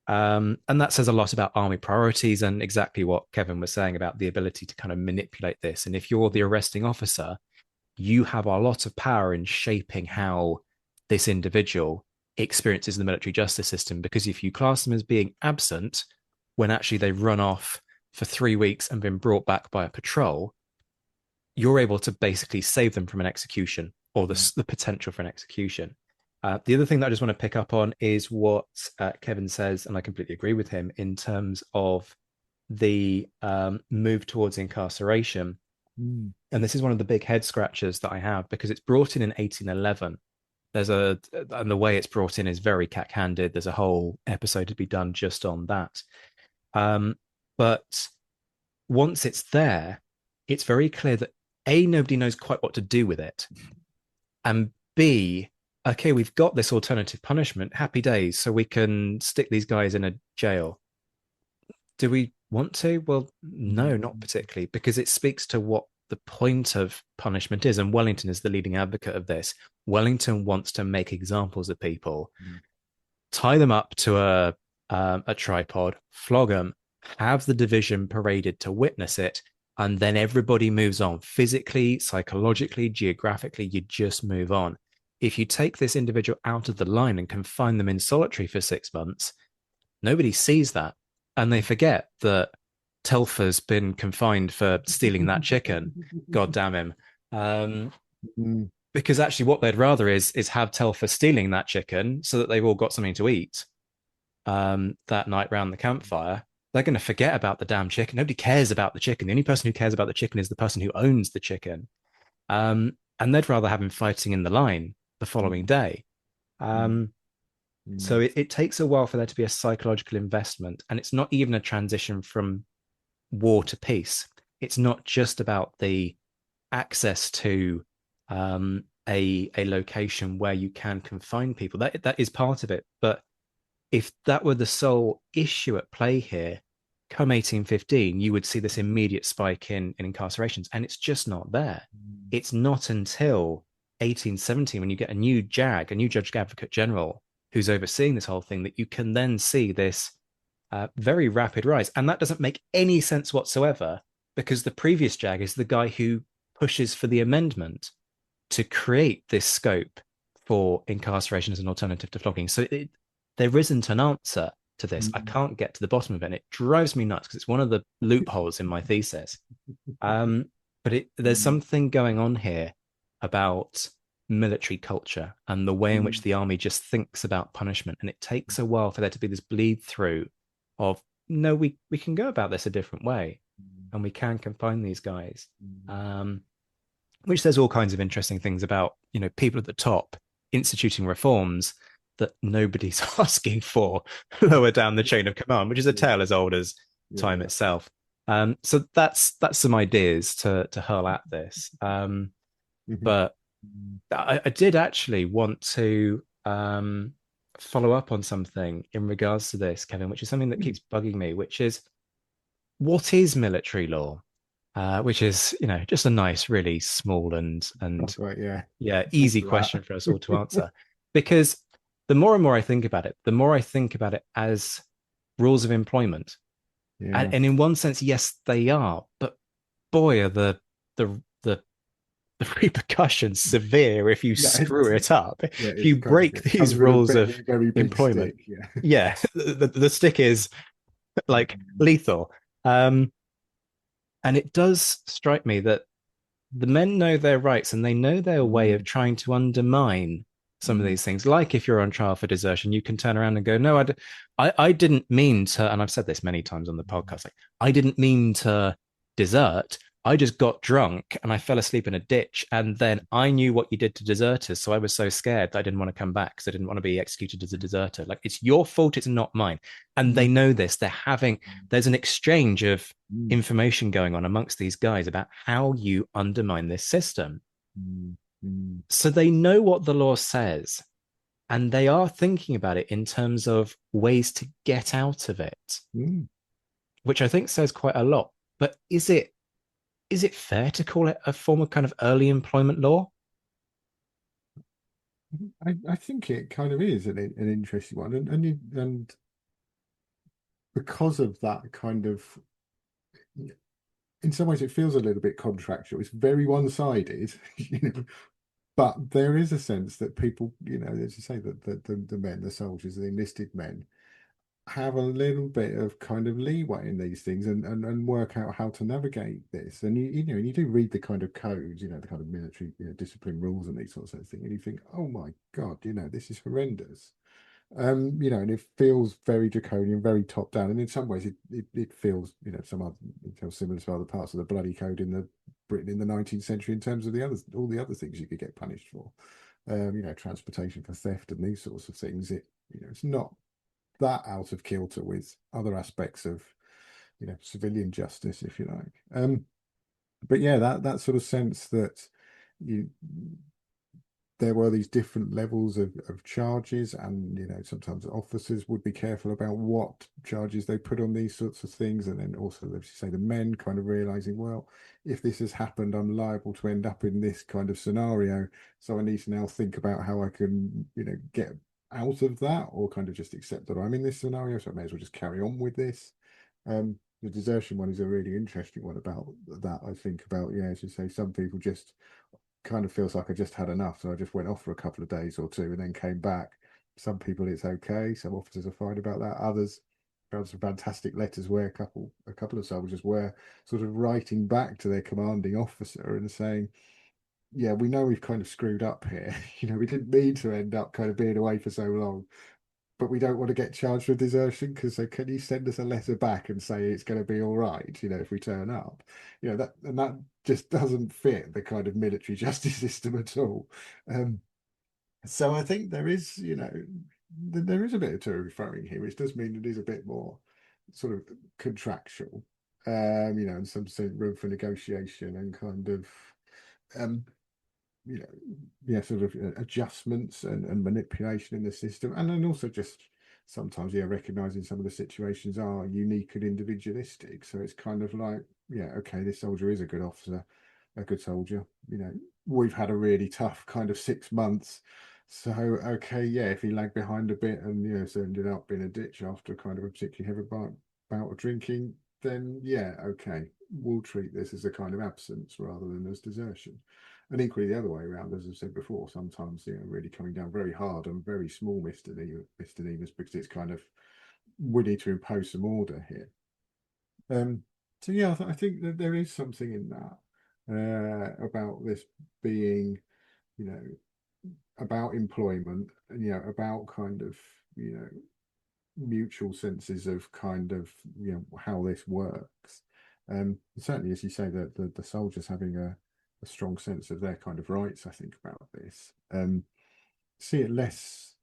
And that says a lot about army priorities and exactly what Kevin was saying about the ability to kind of manipulate this. And if you're the arresting officer, you have a lot of power in shaping how this individual experiences the military justice system. Because if you class them as being absent when actually they've run off for 3 weeks and been brought back by a patrol, you're able to basically save them from an execution or the potential for an execution. The other thing that I just want to pick up on is what Kevin says, and I completely agree with him, in terms of the move towards incarceration. And this is one of the big head scratchers that I have, because it's brought in 1811. And the way it's brought in is very cack-handed. There's a whole episode to be done just on that. But once it's there, it's very clear that A, nobody knows quite what to do with it, and B, okay, we've got this alternative punishment, happy days, so we can stick these guys in a jail. Do we want to? Well, no, not particularly, because it speaks to what the point of punishment is. And Wellington is the leading advocate of this. Wellington wants to make examples of people, tie them up to a tripod, flog them, have the division paraded to witness it, and then everybody moves on. Physically, psychologically, geographically, you just move on. If you take this individual out of the line and confine them in solitary for 6 months, nobody sees that. And they forget that Telfer's been confined for stealing that chicken. God damn him. Because actually what they'd rather is have Telfer stealing that chicken so that they've all got something to eat that night round the campfire. They're going to forget about the damn chicken. Nobody cares about the chicken. The only person who cares about the chicken is the person who owns the chicken. And they'd rather have him fighting in the line the following day. So it takes a while for there to be a psychological investment. And it's not even a transition from war to peace. It's not just about the access to a location where you can confine people. That is part of it. But if that were the sole issue at play here, come 1815, you would see this immediate spike in incarcerations, and it's just not there. It's not until 1817, when you get a new Judge Advocate General, who's overseeing this whole thing, that you can then see this very rapid rise. And that doesn't make any sense whatsoever, because the previous JAG is the guy who pushes for the amendment to create this scope for incarceration as an alternative to flogging. So there isn't an answer to this. I can't get to the bottom of it. And it drives me nuts because it's one of the loopholes in my thesis. But there's something going on here about military culture and the way in which the army just thinks about punishment. And it takes a while for there to be this bleed through of, no, we can go about this a different way, and we can confine these guys. Which says all kinds of interesting things about, people at the top instituting reforms that nobody's asking for lower down the chain of command, which is a tale as old as time itself. So that's some ideas to hurl at this. But I did actually want to follow up on something in regards to this, Kevin, which is something that keeps bugging me, which is, what is military law? Which is, just a nice, really small and easy question for us all to answer. Because the more and more I think about it, the more I think about it as rules of employment. And in one sense, yes, they are. But boy, are the repercussions severe if you screw it up. If you break these rules of employment. The stick is like lethal. And it does strike me that the men know their rights, and they know their way of trying to undermine some of these things. Like if you're on trial for desertion, you can turn around and go, no, I didn't mean to, and I've said this many times on the podcast, like, I didn't mean to desert. I just got drunk and I fell asleep in a ditch. And then I knew what you did to deserters. So I was so scared that I didn't want to come back because I didn't want to be executed as a deserter. Like, it's your fault, it's not mine. And they know this. There's an exchange of Mm, information going on amongst these guys about how you undermine this system. mm, mm, So they know what the law says and they are thinking about it in terms of ways to get out of it, mm. which I think says quite a lot. But is it fair to call it a form of kind of early employment law? I think it kind of is an interesting one, and because of that kind of, in some ways, it feels a little bit contractual. It's very one-sided, you know, but there is a sense that people, you know, as you say, that the men, the soldiers, the enlisted men, have a little bit of kind of leeway in these things and work out how to navigate this. And you know, and you do read the kind of codes, you know, the kind of military, you know, discipline rules and these sorts of things, and you think, oh my God, you know, this is horrendous. You know, and it feels very draconian, very top down, and in some ways it feels, you know, some other, it feels similar to other parts of the bloody code in the Britain in the 19th century in terms of the others, all the other things you could get punished for. You know, transportation for theft and these sorts of things. You know, it's not that out of kilter with other aspects of, you know, civilian justice, if you like. But yeah, that sort of sense that you there were these different levels of charges, and you know, sometimes officers would be careful about what charges they put on these sorts of things, and then also, as you say, the men kind of realizing, well, if this has happened, I'm liable to end up in this kind of scenario, so I need to now think about how I can, you know, get out of that, or kind of just accept that I'm in this scenario, so I may as well just carry on with this. The desertion one is a really interesting one about that. I think about, yeah, as you say, some people just kind of feels like I just had enough, so I just went off for a couple of days or two and then came back. Some people it's okay, some officers are fine about that. Others found some fantastic letters where a couple of soldiers were sort of writing back to their commanding officer and saying, yeah, we know we've kind of screwed up here. You know, we didn't mean to end up kind of being away for so long, but we don't want to get charged with desertion, because so can you send us a letter back and say it's going to be all right, you know, if we turn up, you know, that just doesn't fit the kind of military justice system at all. So I think there is, you know, there is a bit of to throwing here, which does mean it is a bit more sort of contractual, you know, and some room for negotiation and kind of um you know, yeah, sort of adjustments and manipulation in the system, and then also just sometimes, yeah, recognizing some of the situations are unique and individualistic. So it's kind of like, yeah, okay, this soldier is a good officer, a good soldier. You know, we've had a really tough kind of 6 months. So okay, yeah, if he lagged behind a bit and you know, so ended up in a ditch after kind of a particularly heavy bout of drinking, then yeah, okay, we'll treat this as a kind of absence rather than as desertion. And equally the other way around, as I've said before, sometimes, you know, really coming down very hard on very small misdemeanors, because it's kind of, we need to impose some order here. So yeah, I think that there is something in that, about this being, you know, about employment, and you know, about kind of, you know, mutual senses of kind of, you know, how this works. Certainly, as you say, that the soldiers having a strong sense of their kind of rights, I think, about this. See it less,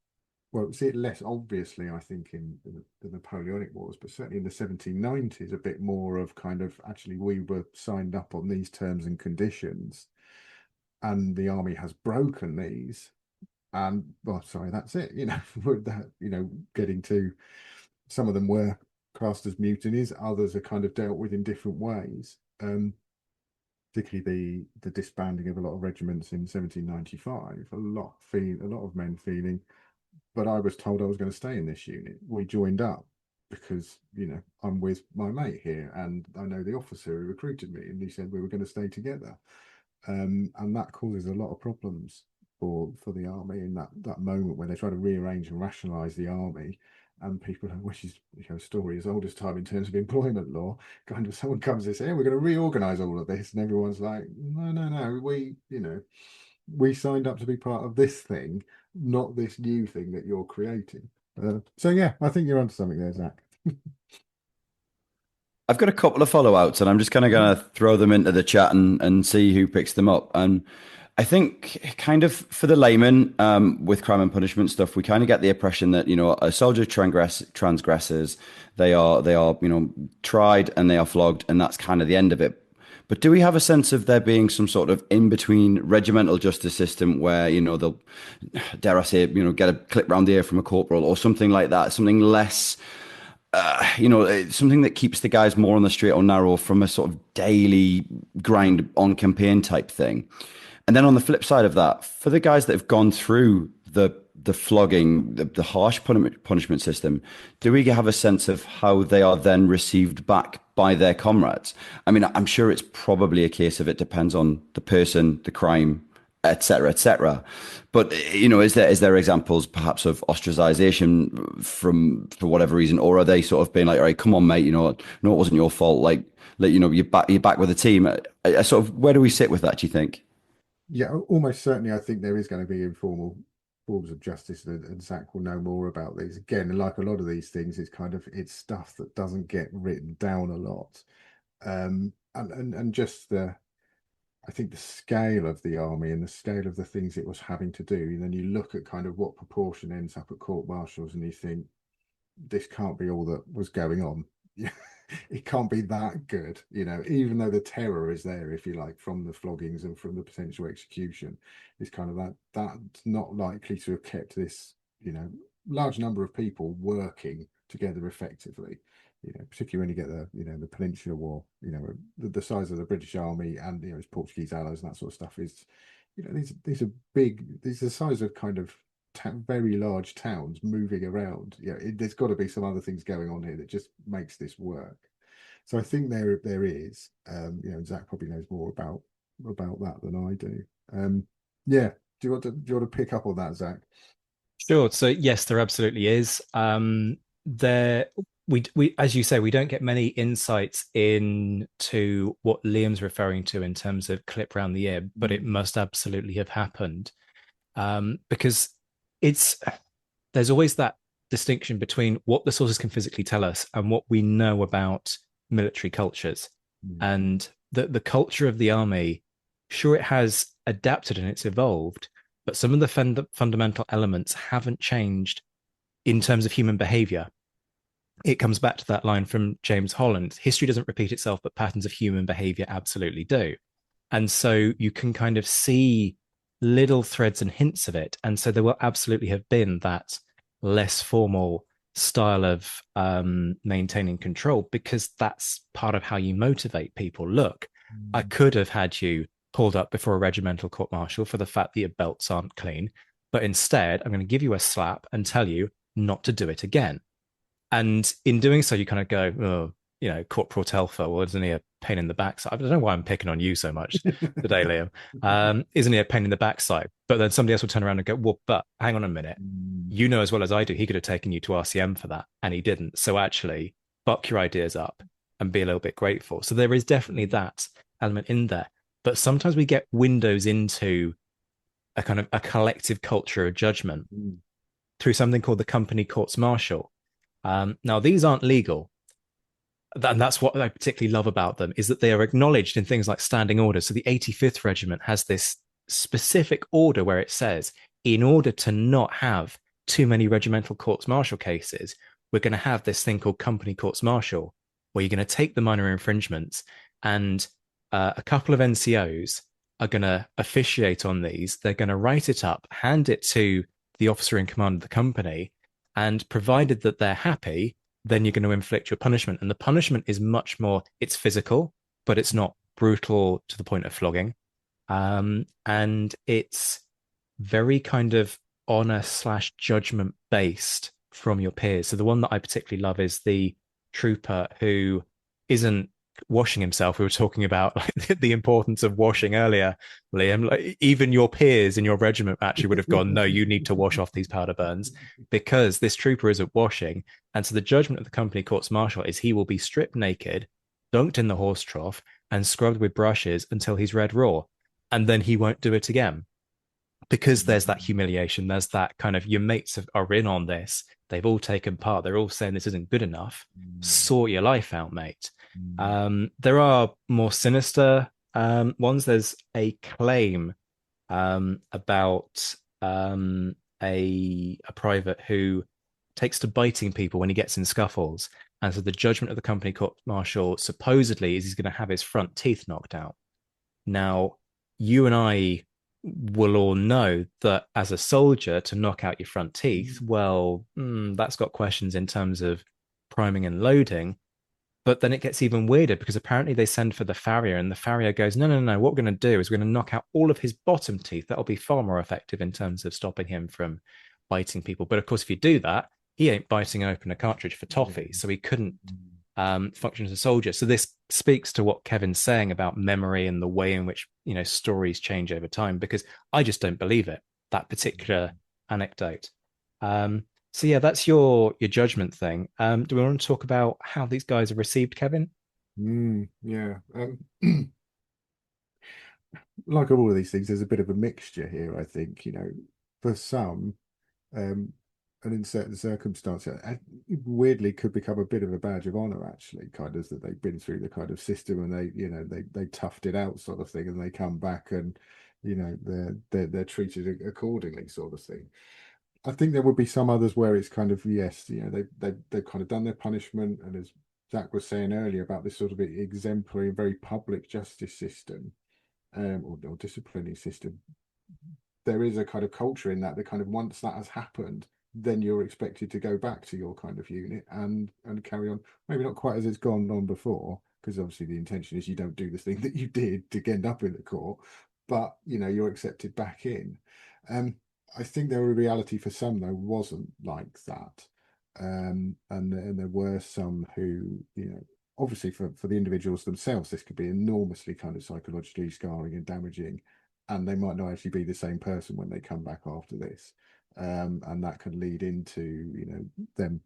well, see it less obviously, I think, in the Napoleonic Wars, but certainly in the 1790s, a bit more of kind of, actually, we were signed up on these terms and conditions, and the army has broken these, and well, sorry, that's it. You know, with that, you know, getting to, some of them were classed as mutinies, others are kind of dealt with in different ways. Particularly the disbanding of a lot of regiments in 1795, a lot of men feeling, but I was told I was going to stay in this unit. We joined up because, you know, I'm with my mate here, and I know the officer who recruited me, and he said we were going to stay together. And that causes a lot of problems for the army in that moment when they try to rearrange and rationalise the army. And people, which is, you know, a story as old as time in terms of employment law, kind of, someone comes and says, hey, we're going to reorganize all of this, and everyone's like, no, no, no, we, you know, we signed up to be part of this thing, not this new thing that you're creating. So yeah, I think you're onto something there, Zach. I've got a couple of follow outs, and I'm just kind of going to throw them into the chat and see who picks them up. And I think, kind of for the layman, with crime and punishment stuff, we kind of get the impression that a soldier transgresses, they are tried and they are flogged, and that's kind of the end of it. But do we have a sense of there being some sort of in between regimental justice system where they'll, dare I say, get a clip round the ear from a corporal or something like that, something less something that keeps the guys more on the straight or narrow from a sort of daily grind on campaign type thing. And then on the flip side of that, for the guys that have gone through the flogging, the harsh punishment system, do we have a sense of how they are then received back by their comrades? I mean, I'm sure it's probably a case of it depends on the person, the crime, etc., etc. But is there examples perhaps of ostracization for whatever reason, or are they sort of being like, all right, come on, mate, no, it wasn't your fault. Like, you're back with the team. Sort of, where do we sit with that? Do you think? Yeah, almost certainly. I think there is going to be informal forms of justice, and Zach will know more about these. Again, like a lot of these things, it's stuff that doesn't get written down a lot, and just I think the scale of the army and the scale of the things it was having to do, and then you look at kind of what proportion ends up at court martials, and you think this can't be all that was going on. It can't be that good, even though the terror is there, if you like, from the floggings and from the potential execution. It's kind of that's not likely to have kept this, large number of people working together effectively. Particularly when you get the Peninsular War, the size of the British Army and its Portuguese allies and that sort of stuff is, these are big. These are the size of kind of very large towns moving around. There's got to be some other things going on here that just makes this work. So I think there is. Zach probably knows more about that than I do. Yeah. Do you want to pick up on that, Zach? Sure. So yes, there absolutely is. There we as you say, we don't get many insights into what Liam's referring to in terms of clip round the ear, but it must absolutely have happened. Because it's there's always that distinction between what the sources can physically tell us and what we know about military cultures. And the culture of the army, sure, it has adapted and it's evolved, but some of the fundamental elements haven't changed in terms of human behavior. It comes back to that line from James Holland: history doesn't repeat itself, but patterns of human behavior absolutely do. And so you can kind of see little threads and hints of it. And so there will absolutely have been that less formal style of maintaining control, because that's part of how you motivate people. Look, I could have had you pulled up before a regimental court martial for the fact that your belts aren't clean, but instead I'm going to give you a slap and tell you not to do it again. And in doing so, you kind of go, oh, Corporal Telfer, well, isn't he a pain in the backside? I don't know why I'm picking on you so much today, Liam. Isn't he a pain in the backside? But then somebody else will turn around and go, well, but hang on a minute. You know as well as I do, he could have taken you to RCM for that, and he didn't. So actually, buck your ideas up and be a little bit grateful. So there is definitely that element in there. But sometimes we get windows into a kind of a collective culture of judgment through something called the company courts martial. Now, these aren't legal. And that's what I particularly love about them, is that they are acknowledged in things like standing orders. So the 85th Regiment has this specific order where it says, in order to not have too many regimental courts martial cases, we're going to have this thing called company courts martial, where you're going to take the minor infringements, and a couple of NCOs are going to officiate on these. They're going to write it up, hand it to the officer in command of the company, and provided that they're happy, then you're going to inflict your punishment. And the punishment is much more, it's physical, but it's not brutal to the point of flogging. And it's very kind of honor/judgment based from your peers. So the one that I particularly love is the trooper who isn't washing himself. We were talking about like the importance of washing earlier, Liam. Like, even your peers in your regiment actually would have gone, no, you need to wash off these powder burns, because this trooper isn't washing. And so the judgment of the company courts martial is he will be stripped naked, dunked in the horse trough, and scrubbed with brushes until he's red raw, and then he won't do it again. because there's that humiliation, there's that kind of, your mates are in on this, they've all taken part, they're all saying this isn't good enough, sort your life out, mate. There are more sinister ones. There's a claim about a private who takes to biting people when he gets in scuffles, and so the judgment of the company court martial supposedly is he's going to have his front teeth knocked out. Now, you and I will all know that as a soldier, to knock out your front teeth, well, that's got questions in terms of priming and loading. But then it gets even weirder because apparently they send for the farrier, and the farrier goes, no, no, no. What we're going to do is we're going to knock out all of his bottom teeth. That'll be far more effective in terms of stopping him from biting people. But of course, if you do that, he ain't biting open a cartridge for toffee. So he couldn't function as a soldier. So this speaks to what Kevin's saying about memory and the way in which, stories change over time, because I just don't believe it, that particular anecdote. So yeah, that's your judgment thing. Do we want to talk about how these guys are received, Kevin? Yeah. Like all of these things, there's a bit of a mixture here, I think. For some, and in certain circumstances, weirdly could become a bit of a badge of honor, actually, kind of that they've been through the kind of system and they toughed it out, sort of thing, and they come back and they're treated accordingly, sort of thing. I think there would be some others where it's kind of, yes, they've kind of done their punishment, and as Zach was saying earlier about this sort of exemplary, very public justice system, or disciplining system, there is a kind of culture in that kind of, once that has happened, then you're expected to go back to your kind of unit and carry on. Maybe not quite as it's gone on before, because obviously the intention is you don't do the thing that you did to end up in the court, but you're accepted back in. I think the reality for some, though, wasn't like that. And there were some who, obviously for the individuals themselves, this could be enormously kind of psychologically scarring and damaging, and they might not actually be the same person when they come back after this. And that can lead into, them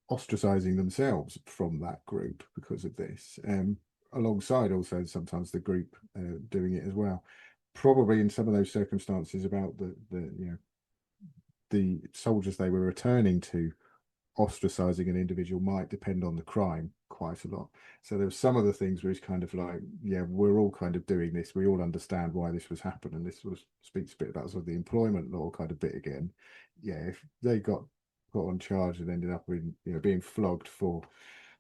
ostracizing themselves from that group because of this, alongside also sometimes the group doing it as well. Probably in some of those circumstances about the soldiers they were returning to, ostracizing an individual might depend on the crime quite a lot. So there were some of the things where it's kind of like, yeah, we're all kind of doing this. We all understand why this was happening. This speaks a bit about sort of the employment law kind of bit again. Yeah, if they got put on charge and ended up in, being flogged for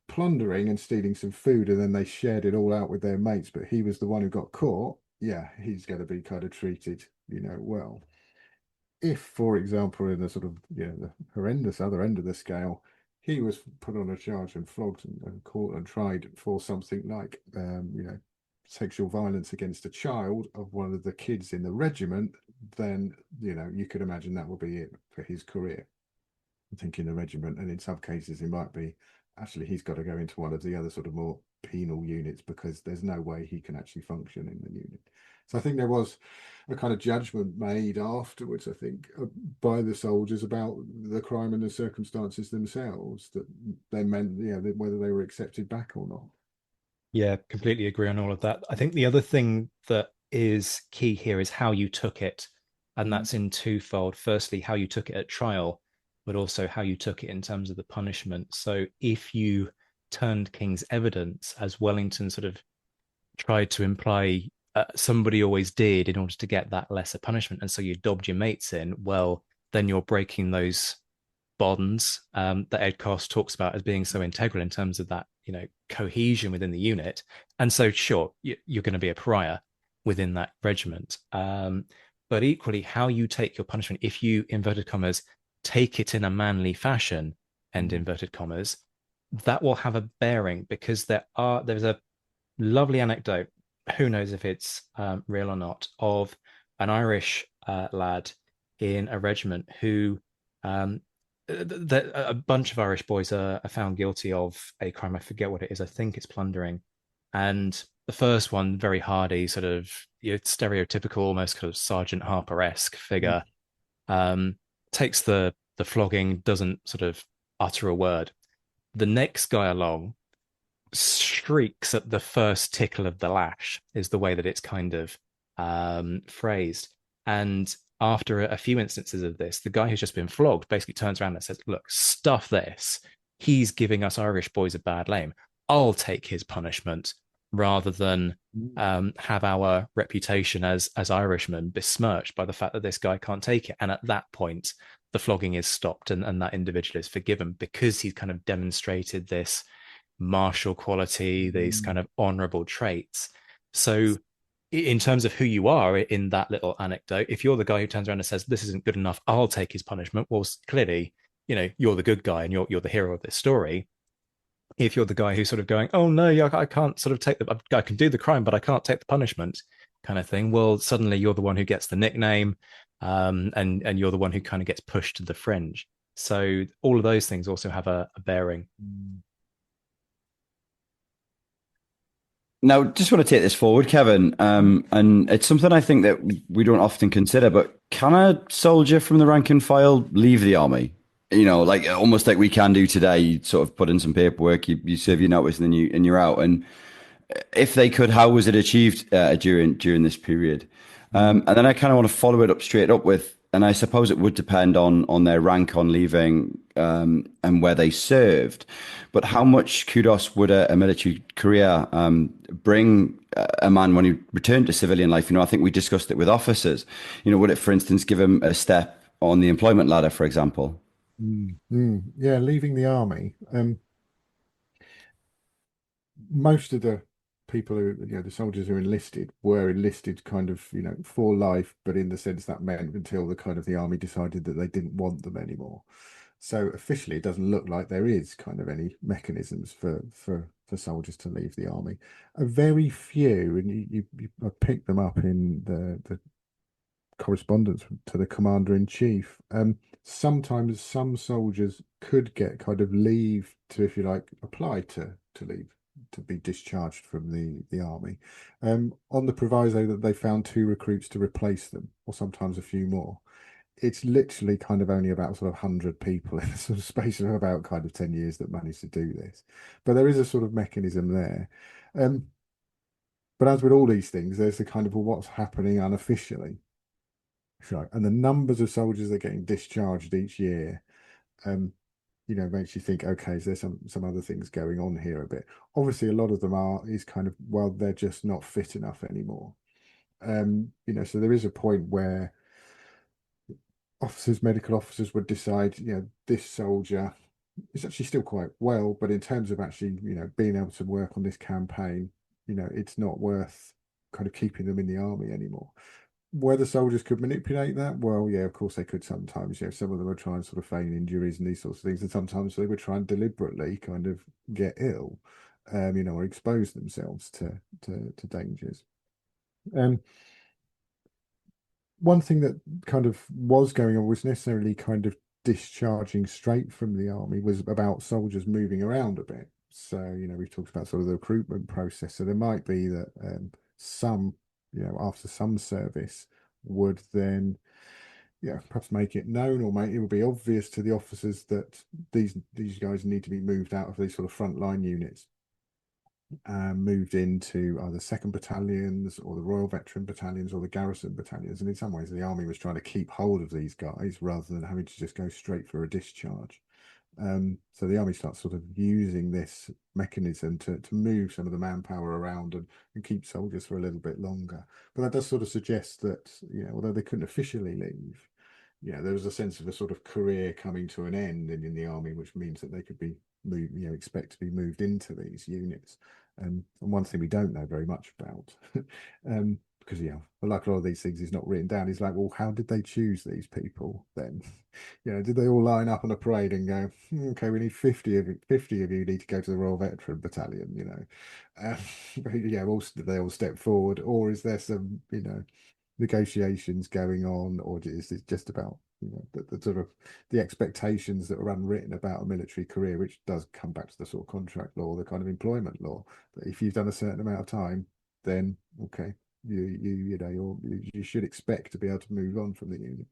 plundering and stealing some food, and then they shared it all out with their mates, but he was the one who got caught, yeah, he's going to be kind of treated, well. If, for example, in the sort of, the horrendous other end of the scale, he was put on a charge and flogged and caught and tried for something like, sexual violence against a child of one of the kids in the regiment, then, you could imagine that will be it for his career. I think in the regiment, and in some cases it might be, actually, he's got to go into one of the other sort of more penal units because there's no way he can actually function in the unit. So I think there was a kind of judgment made afterwards, I think, by the soldiers about the crime and the circumstances themselves, that they meant, whether they were accepted back or not. Yeah, completely agree on all of that. I think the other thing that is key here is how you took it. And that's in twofold. Firstly, how you took it at trial, but also how you took it in terms of the punishment. So if you turned King's evidence, as Wellington sort of tried to imply, somebody always did in order to get that lesser punishment, and so you dobbed your mates in, well, then you're breaking those bonds that Ed Cost talks about as being so integral in terms of that, cohesion within the unit. And so, sure, you're going to be a pariah within that regiment. But equally, how you take your punishment, if you, inverted commas, take it in a manly fashion, end inverted commas, that will have a bearing, because there's a lovely anecdote, who knows if it's real or not, of an Irish lad in a regiment who a bunch of Irish boys are found guilty of a crime. I forget what it is. I think it's plundering. And the first one, very hardy, sort of stereotypical, almost kind of Sergeant Harper-esque figure, takes the flogging, doesn't sort of utter a word. The next guy along shrieks at the first tickle of the lash, is the way that it's kind of phrased. And after a few instances of this, the guy who's just been flogged basically turns around and says, "Look, stuff this. He's giving us Irish boys a bad name. I'll take his punishment rather than have our reputation as Irishmen besmirched by the fact that this guy can't take it." And at that point, the flogging is stopped, and that individual is forgiven because he's kind of demonstrated this martial quality, these kind of honorable traits. So, in terms of who you are in that little anecdote, if you're the guy who turns around and says, "This isn't good enough, I'll take his punishment," well, clearly, you're the good guy and you're the hero of this story. If you're the guy who's sort of going, "Oh no, yeah, I can't sort of I can do the crime, but I can't take the punishment," kind of thing, well, suddenly you're the one who gets the nickname, and you're the one who kind of gets pushed to the fringe. So all of those things also have a bearing. Now, just want to take this forward, Kevin, and it's something I think that we don't often consider, but can a soldier from the rank and file leave the army? Like almost like we can do today. You sort of put in some paperwork, you serve your notice, and then you're out. And if they could, how was it achieved during this period? And then I kind of want to follow it up straight up with, and I suppose it would depend on their rank on leaving and where they served. But how much kudos would a military career bring a man when he returned to civilian life? I think we discussed it with officers. Would it, for instance, give him a step on the employment ladder, for example? Yeah, leaving the army. Most of the people who, the soldiers who enlisted were enlisted kind of, for life, but in the sense that meant until the kind of the army decided that they didn't want them anymore. So officially, it doesn't look like there is kind of any mechanisms for soldiers to leave the army. A very few, and I picked them up in the correspondence to the commander in chief. Sometimes some soldiers could get kind of leave to, if you like, apply to leave to be discharged from the army, on the proviso that they found two recruits to replace them, or sometimes a few more. It's literally kind of only about sort of 100 people in a sort of space of about kind of 10 years that managed to do this, but there is a sort of mechanism there. But as with all these things, there's the kind of, well, what's happening unofficially, and the numbers of soldiers that are getting discharged each year, makes you think, okay, is there some other things going on here a bit? Obviously, a lot of them is kind of, well, they're just not fit enough anymore. So there is a point where medical officers would decide, this soldier is actually still quite well, but in terms of actually, being able to work on this campaign, it's not worth kind of keeping them in the army anymore. Whether soldiers could manipulate that, well, yeah, of course they could sometimes. Some of them would try and sort of feign injuries and these sorts of things, and sometimes they would try and deliberately kind of get ill, or expose themselves to dangers. One thing that kind of was going on was necessarily kind of discharging straight from the army was about soldiers moving around a bit. So, we've talked about sort of the recruitment process. So there might be that some, after some service would then, perhaps make it known, or it would be obvious to the officers that these guys need to be moved out of these sort of frontline units, moved into either second battalions or the Royal Veteran Battalions or the Garrison Battalions. And in some ways, the army was trying to keep hold of these guys rather than having to just go straight for a discharge. So the army starts sort of using this mechanism to move some of the manpower around and keep soldiers for a little bit longer. But that does sort of suggest that, although they couldn't officially leave, there was a sense of a sort of career coming to an end in the army, which means that they could be moved, expect to be moved into these units. And one thing we don't know very much about, because like a lot of these things is not written down, is like, well, how did they choose these people then? Did they all line up on a parade and go, okay, we need 50 of you, 50 of you need to go to the Royal Veteran Battalion, did they all step forward, or is there some, negotiations going on, or is it just about the sort of the expectations that are unwritten about a military career, which does come back to the sort of contract law, the kind of employment law, that if you've done a certain amount of time, then okay, you should expect to be able to move on from the unit.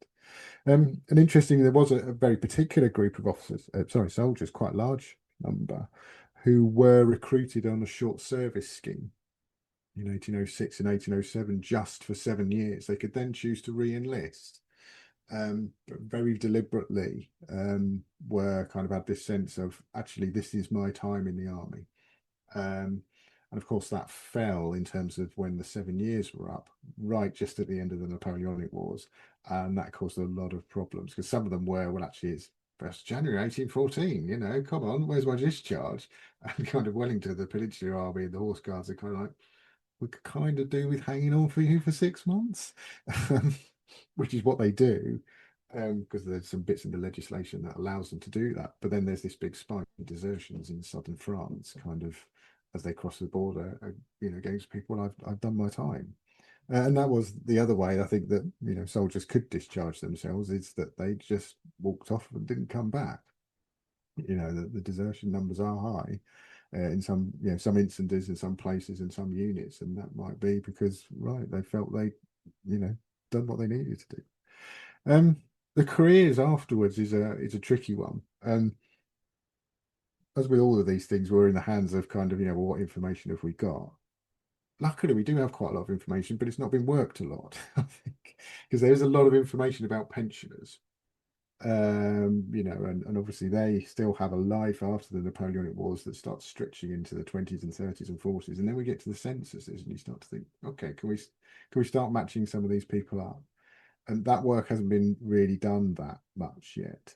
And interestingly, there was a very particular group of officers, soldiers, quite a large number, who were recruited on a short service scheme. in 1806 and 1807 just for 7 years. They could then choose to re-enlist, but very deliberately were kind of had this sense of, actually, this is my time in the army. And of course, that fell in terms of when the 7 years were up, right just at the end of the Napoleonic Wars. And that caused a lot of problems because some of them were, well, actually, it's 1st January 1814, come on, where's my discharge? And kind of Wellington, the Peninsular Army and the Horse Guards are kind of like, we could kind of do with hanging on for you for 6 months, which is what they do, because there's some bits in the legislation that allows them to do that. But then there's this big spike in desertions in southern France, kind of as they cross the border, against people. I've done my time. And that was the other way, I think, that soldiers could discharge themselves, is that they just walked off and didn't come back. The desertion numbers are high in some instances, in some places, in some units, and that might be because they felt they done what they needed to do. The careers afterwards is a tricky one. As with all of these things, we're in the hands of kind of what information have we got. Luckily, we do have quite a lot of information, but it's not been worked a lot, I think, because there's a lot of information about pensioners. And obviously they still have a life after the Napoleonic Wars that starts stretching into the 20s and 30s and 40s, and then we get to the censuses, and you start to think, okay, can we start matching some of these people up? And that work hasn't been really done that much yet.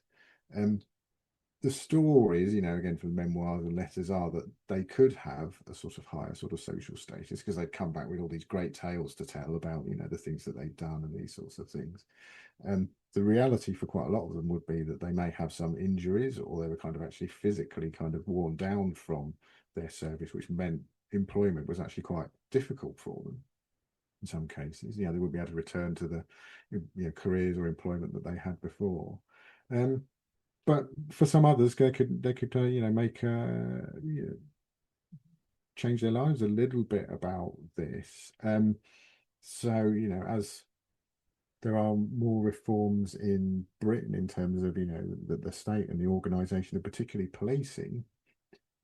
The stories, again, from memoirs and letters, are that they could have a sort of higher sort of social status because they'd come back with all these great tales to tell about, the things that they'd done and these sorts of things. The reality for quite a lot of them would be that they may have some injuries, or they were kind of actually physically kind of worn down from their service, which meant employment was actually quite difficult for them in some cases. They wouldn't be able to return to the careers or employment that they had before. But for some others, they could make change their lives a little bit about this. So as there are more reforms in Britain in terms of the state and the organisation, and particularly policing,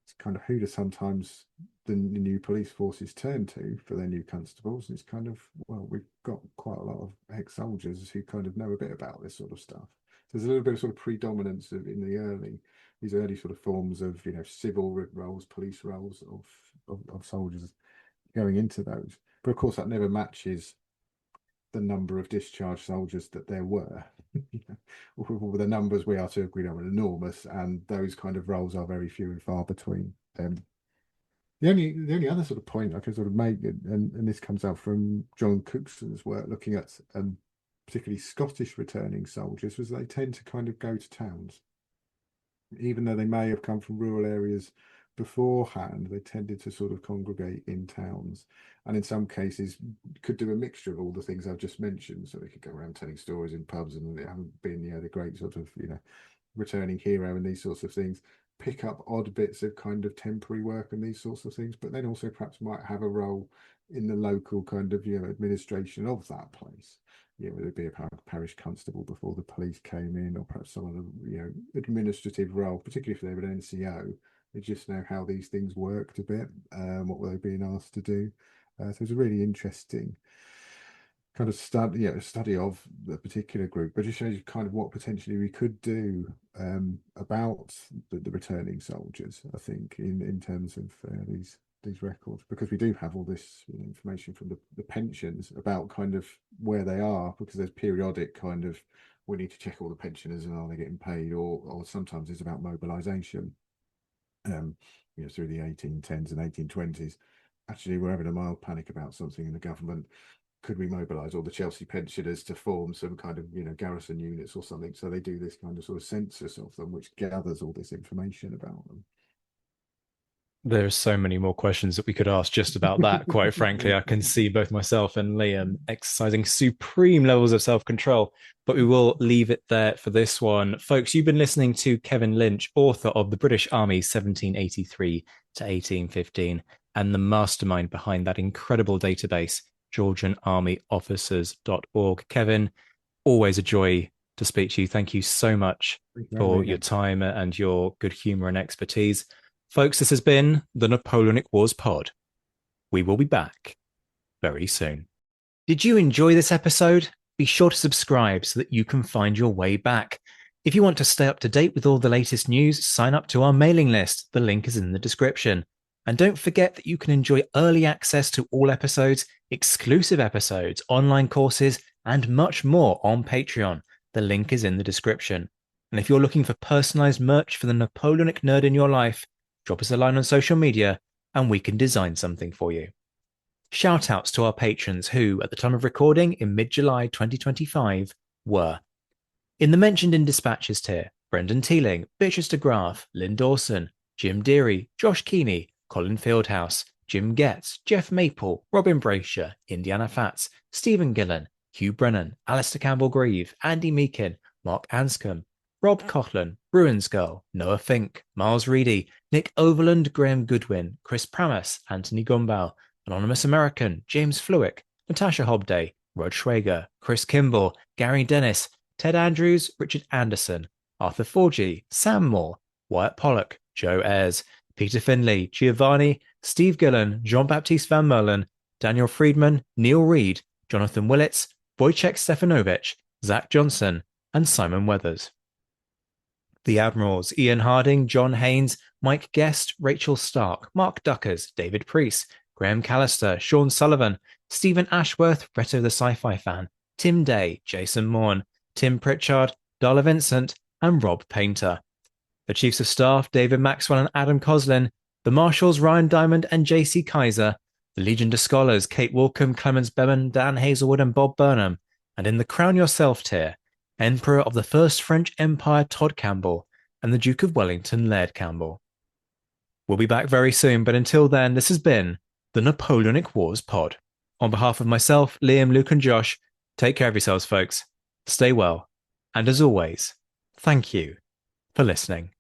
it's kind of who do sometimes the new police forces turn to for their new constables. And it's kind of, well, we've got quite a lot of ex-soldiers who kind of know a bit about this sort of stuff. So there's a little bit of sort of predominance in these early sort of forms of civil roles, police roles of soldiers going into those. But of course, that never matches the number of discharged soldiers that there were. The numbers we are to agree on are enormous, and those kind of roles are very few and far between. The only other sort of point I can sort of make, and this comes out from John Cookson's work looking at particularly Scottish returning soldiers, was they tend to kind of go to towns. Even though they may have come from rural areas beforehand, they tended to sort of congregate in towns, and in some cases could do a mixture of all the things I've just mentioned. So they could go around telling stories in pubs, and they haven't been the great sort of returning hero and these sorts of things, pick up odd bits of kind of temporary work and these sorts of things, but then also perhaps might have a role in the local kind of administration of that place. Whether it be a parish constable before the police came in, or perhaps some other administrative role, particularly if they were an NCO. They just know how these things worked a bit, what were they being asked to do. So it's a really interesting kind of study of the particular group, but it shows you kind of what potentially we could do about the returning soldiers, I think, in terms of these records, because we do have all this information from the pensions about kind of where they are, because there's periodic kind of, we need to check all the pensioners and are they getting paid, or sometimes it's about mobilisation. Through the 1810s and 1820s, actually we're having a mild panic about something in the government. Could we mobilise all the Chelsea pensioners to form some kind of garrison units or something? So they do this kind of sort of census of them, which gathers all this information about them. There are so many more questions that we could ask just about that, quite frankly. I can see both myself and Liam exercising supreme levels of self-control, but we will leave it there for this one. Folks, you've been listening to Kevin Linch, author of The British Army 1783 to 1815, and the mastermind behind that incredible database, GeorgianArmyOfficers.org. Kevin, always a joy to speak to you. Thank you so much for your time and your good humour and expertise. Folks, this has been the Napoleonic Wars Pod. We will be back very soon. Did you enjoy this episode? Be sure to subscribe so that you can find your way back. If you want to stay up to date with all the latest news, sign up to our mailing list. The link is in the description. And don't forget that you can enjoy early access to all episodes, exclusive episodes, online courses, and much more on Patreon. The link is in the description. And if you're looking for personalized merch for the Napoleonic nerd in your life, drop us a line on social media and we can design something for you. Shout outs to our patrons who, at the time of recording in mid-July 2025, were in the mentioned in dispatches tier, Brendan Teeling, Beatrice de Graaf, Lynn Dawson, Jim Deary, Josh Keeney, Colin Fieldhouse, Jim Getz, Jeff Maple, Robin Brasher, Indiana Fats, Stephen Gillen, Hugh Brennan, Alistair Campbell-Grieve, Andy Meakin, Mark Anscombe, Rob Coughlin, Bruins Girl, Noah Fink, Miles Reedy, Nick Overland, Graham Goodwin, Chris Pramas, Anthony Gumbau, Anonymous American, James Fluick, Natasha Hobday, Rod Schwager, Chris Kimball, Gary Dennis, Ted Andrews, Richard Anderson, Arthur Forgy, Sam Moore, Wyatt Pollock, Joe Ayres, Peter Finley, Giovanni, Steve Gillen, Jean-Baptiste Van Merlen, Daniel Friedman, Neil Reed, Jonathan Willits, Wojciech Stefanovic, Zach Johnson, and Simon Weathers. The Admirals, Ian Harding, John Haynes, Mike Guest, Rachel Stark, Mark Duckers, David Priest, Graham Callister, Sean Sullivan, Stephen Ashworth, Reto the Sci-Fi Fan, Tim Day, Jason Morn, Tim Pritchard, Darla Vincent, and Rob Painter. The Chiefs of Staff, David Maxwell and Adam Coslin, the Marshals, Ryan Diamond and JC Kaiser, the Legion of Scholars, Kate Walcombe, Clemens Bevan, Dan Hazelwood and Bob Burnham, and in the Crown Yourself tier, Emperor of the First French Empire Todd Campbell, and the Duke of Wellington Laird Campbell. We'll be back very soon, but until then, this has been the Napoleonic Wars Pod. On behalf of myself, Liam, Luke and Josh, take care of yourselves, folks. Stay well. And as always, thank you for listening.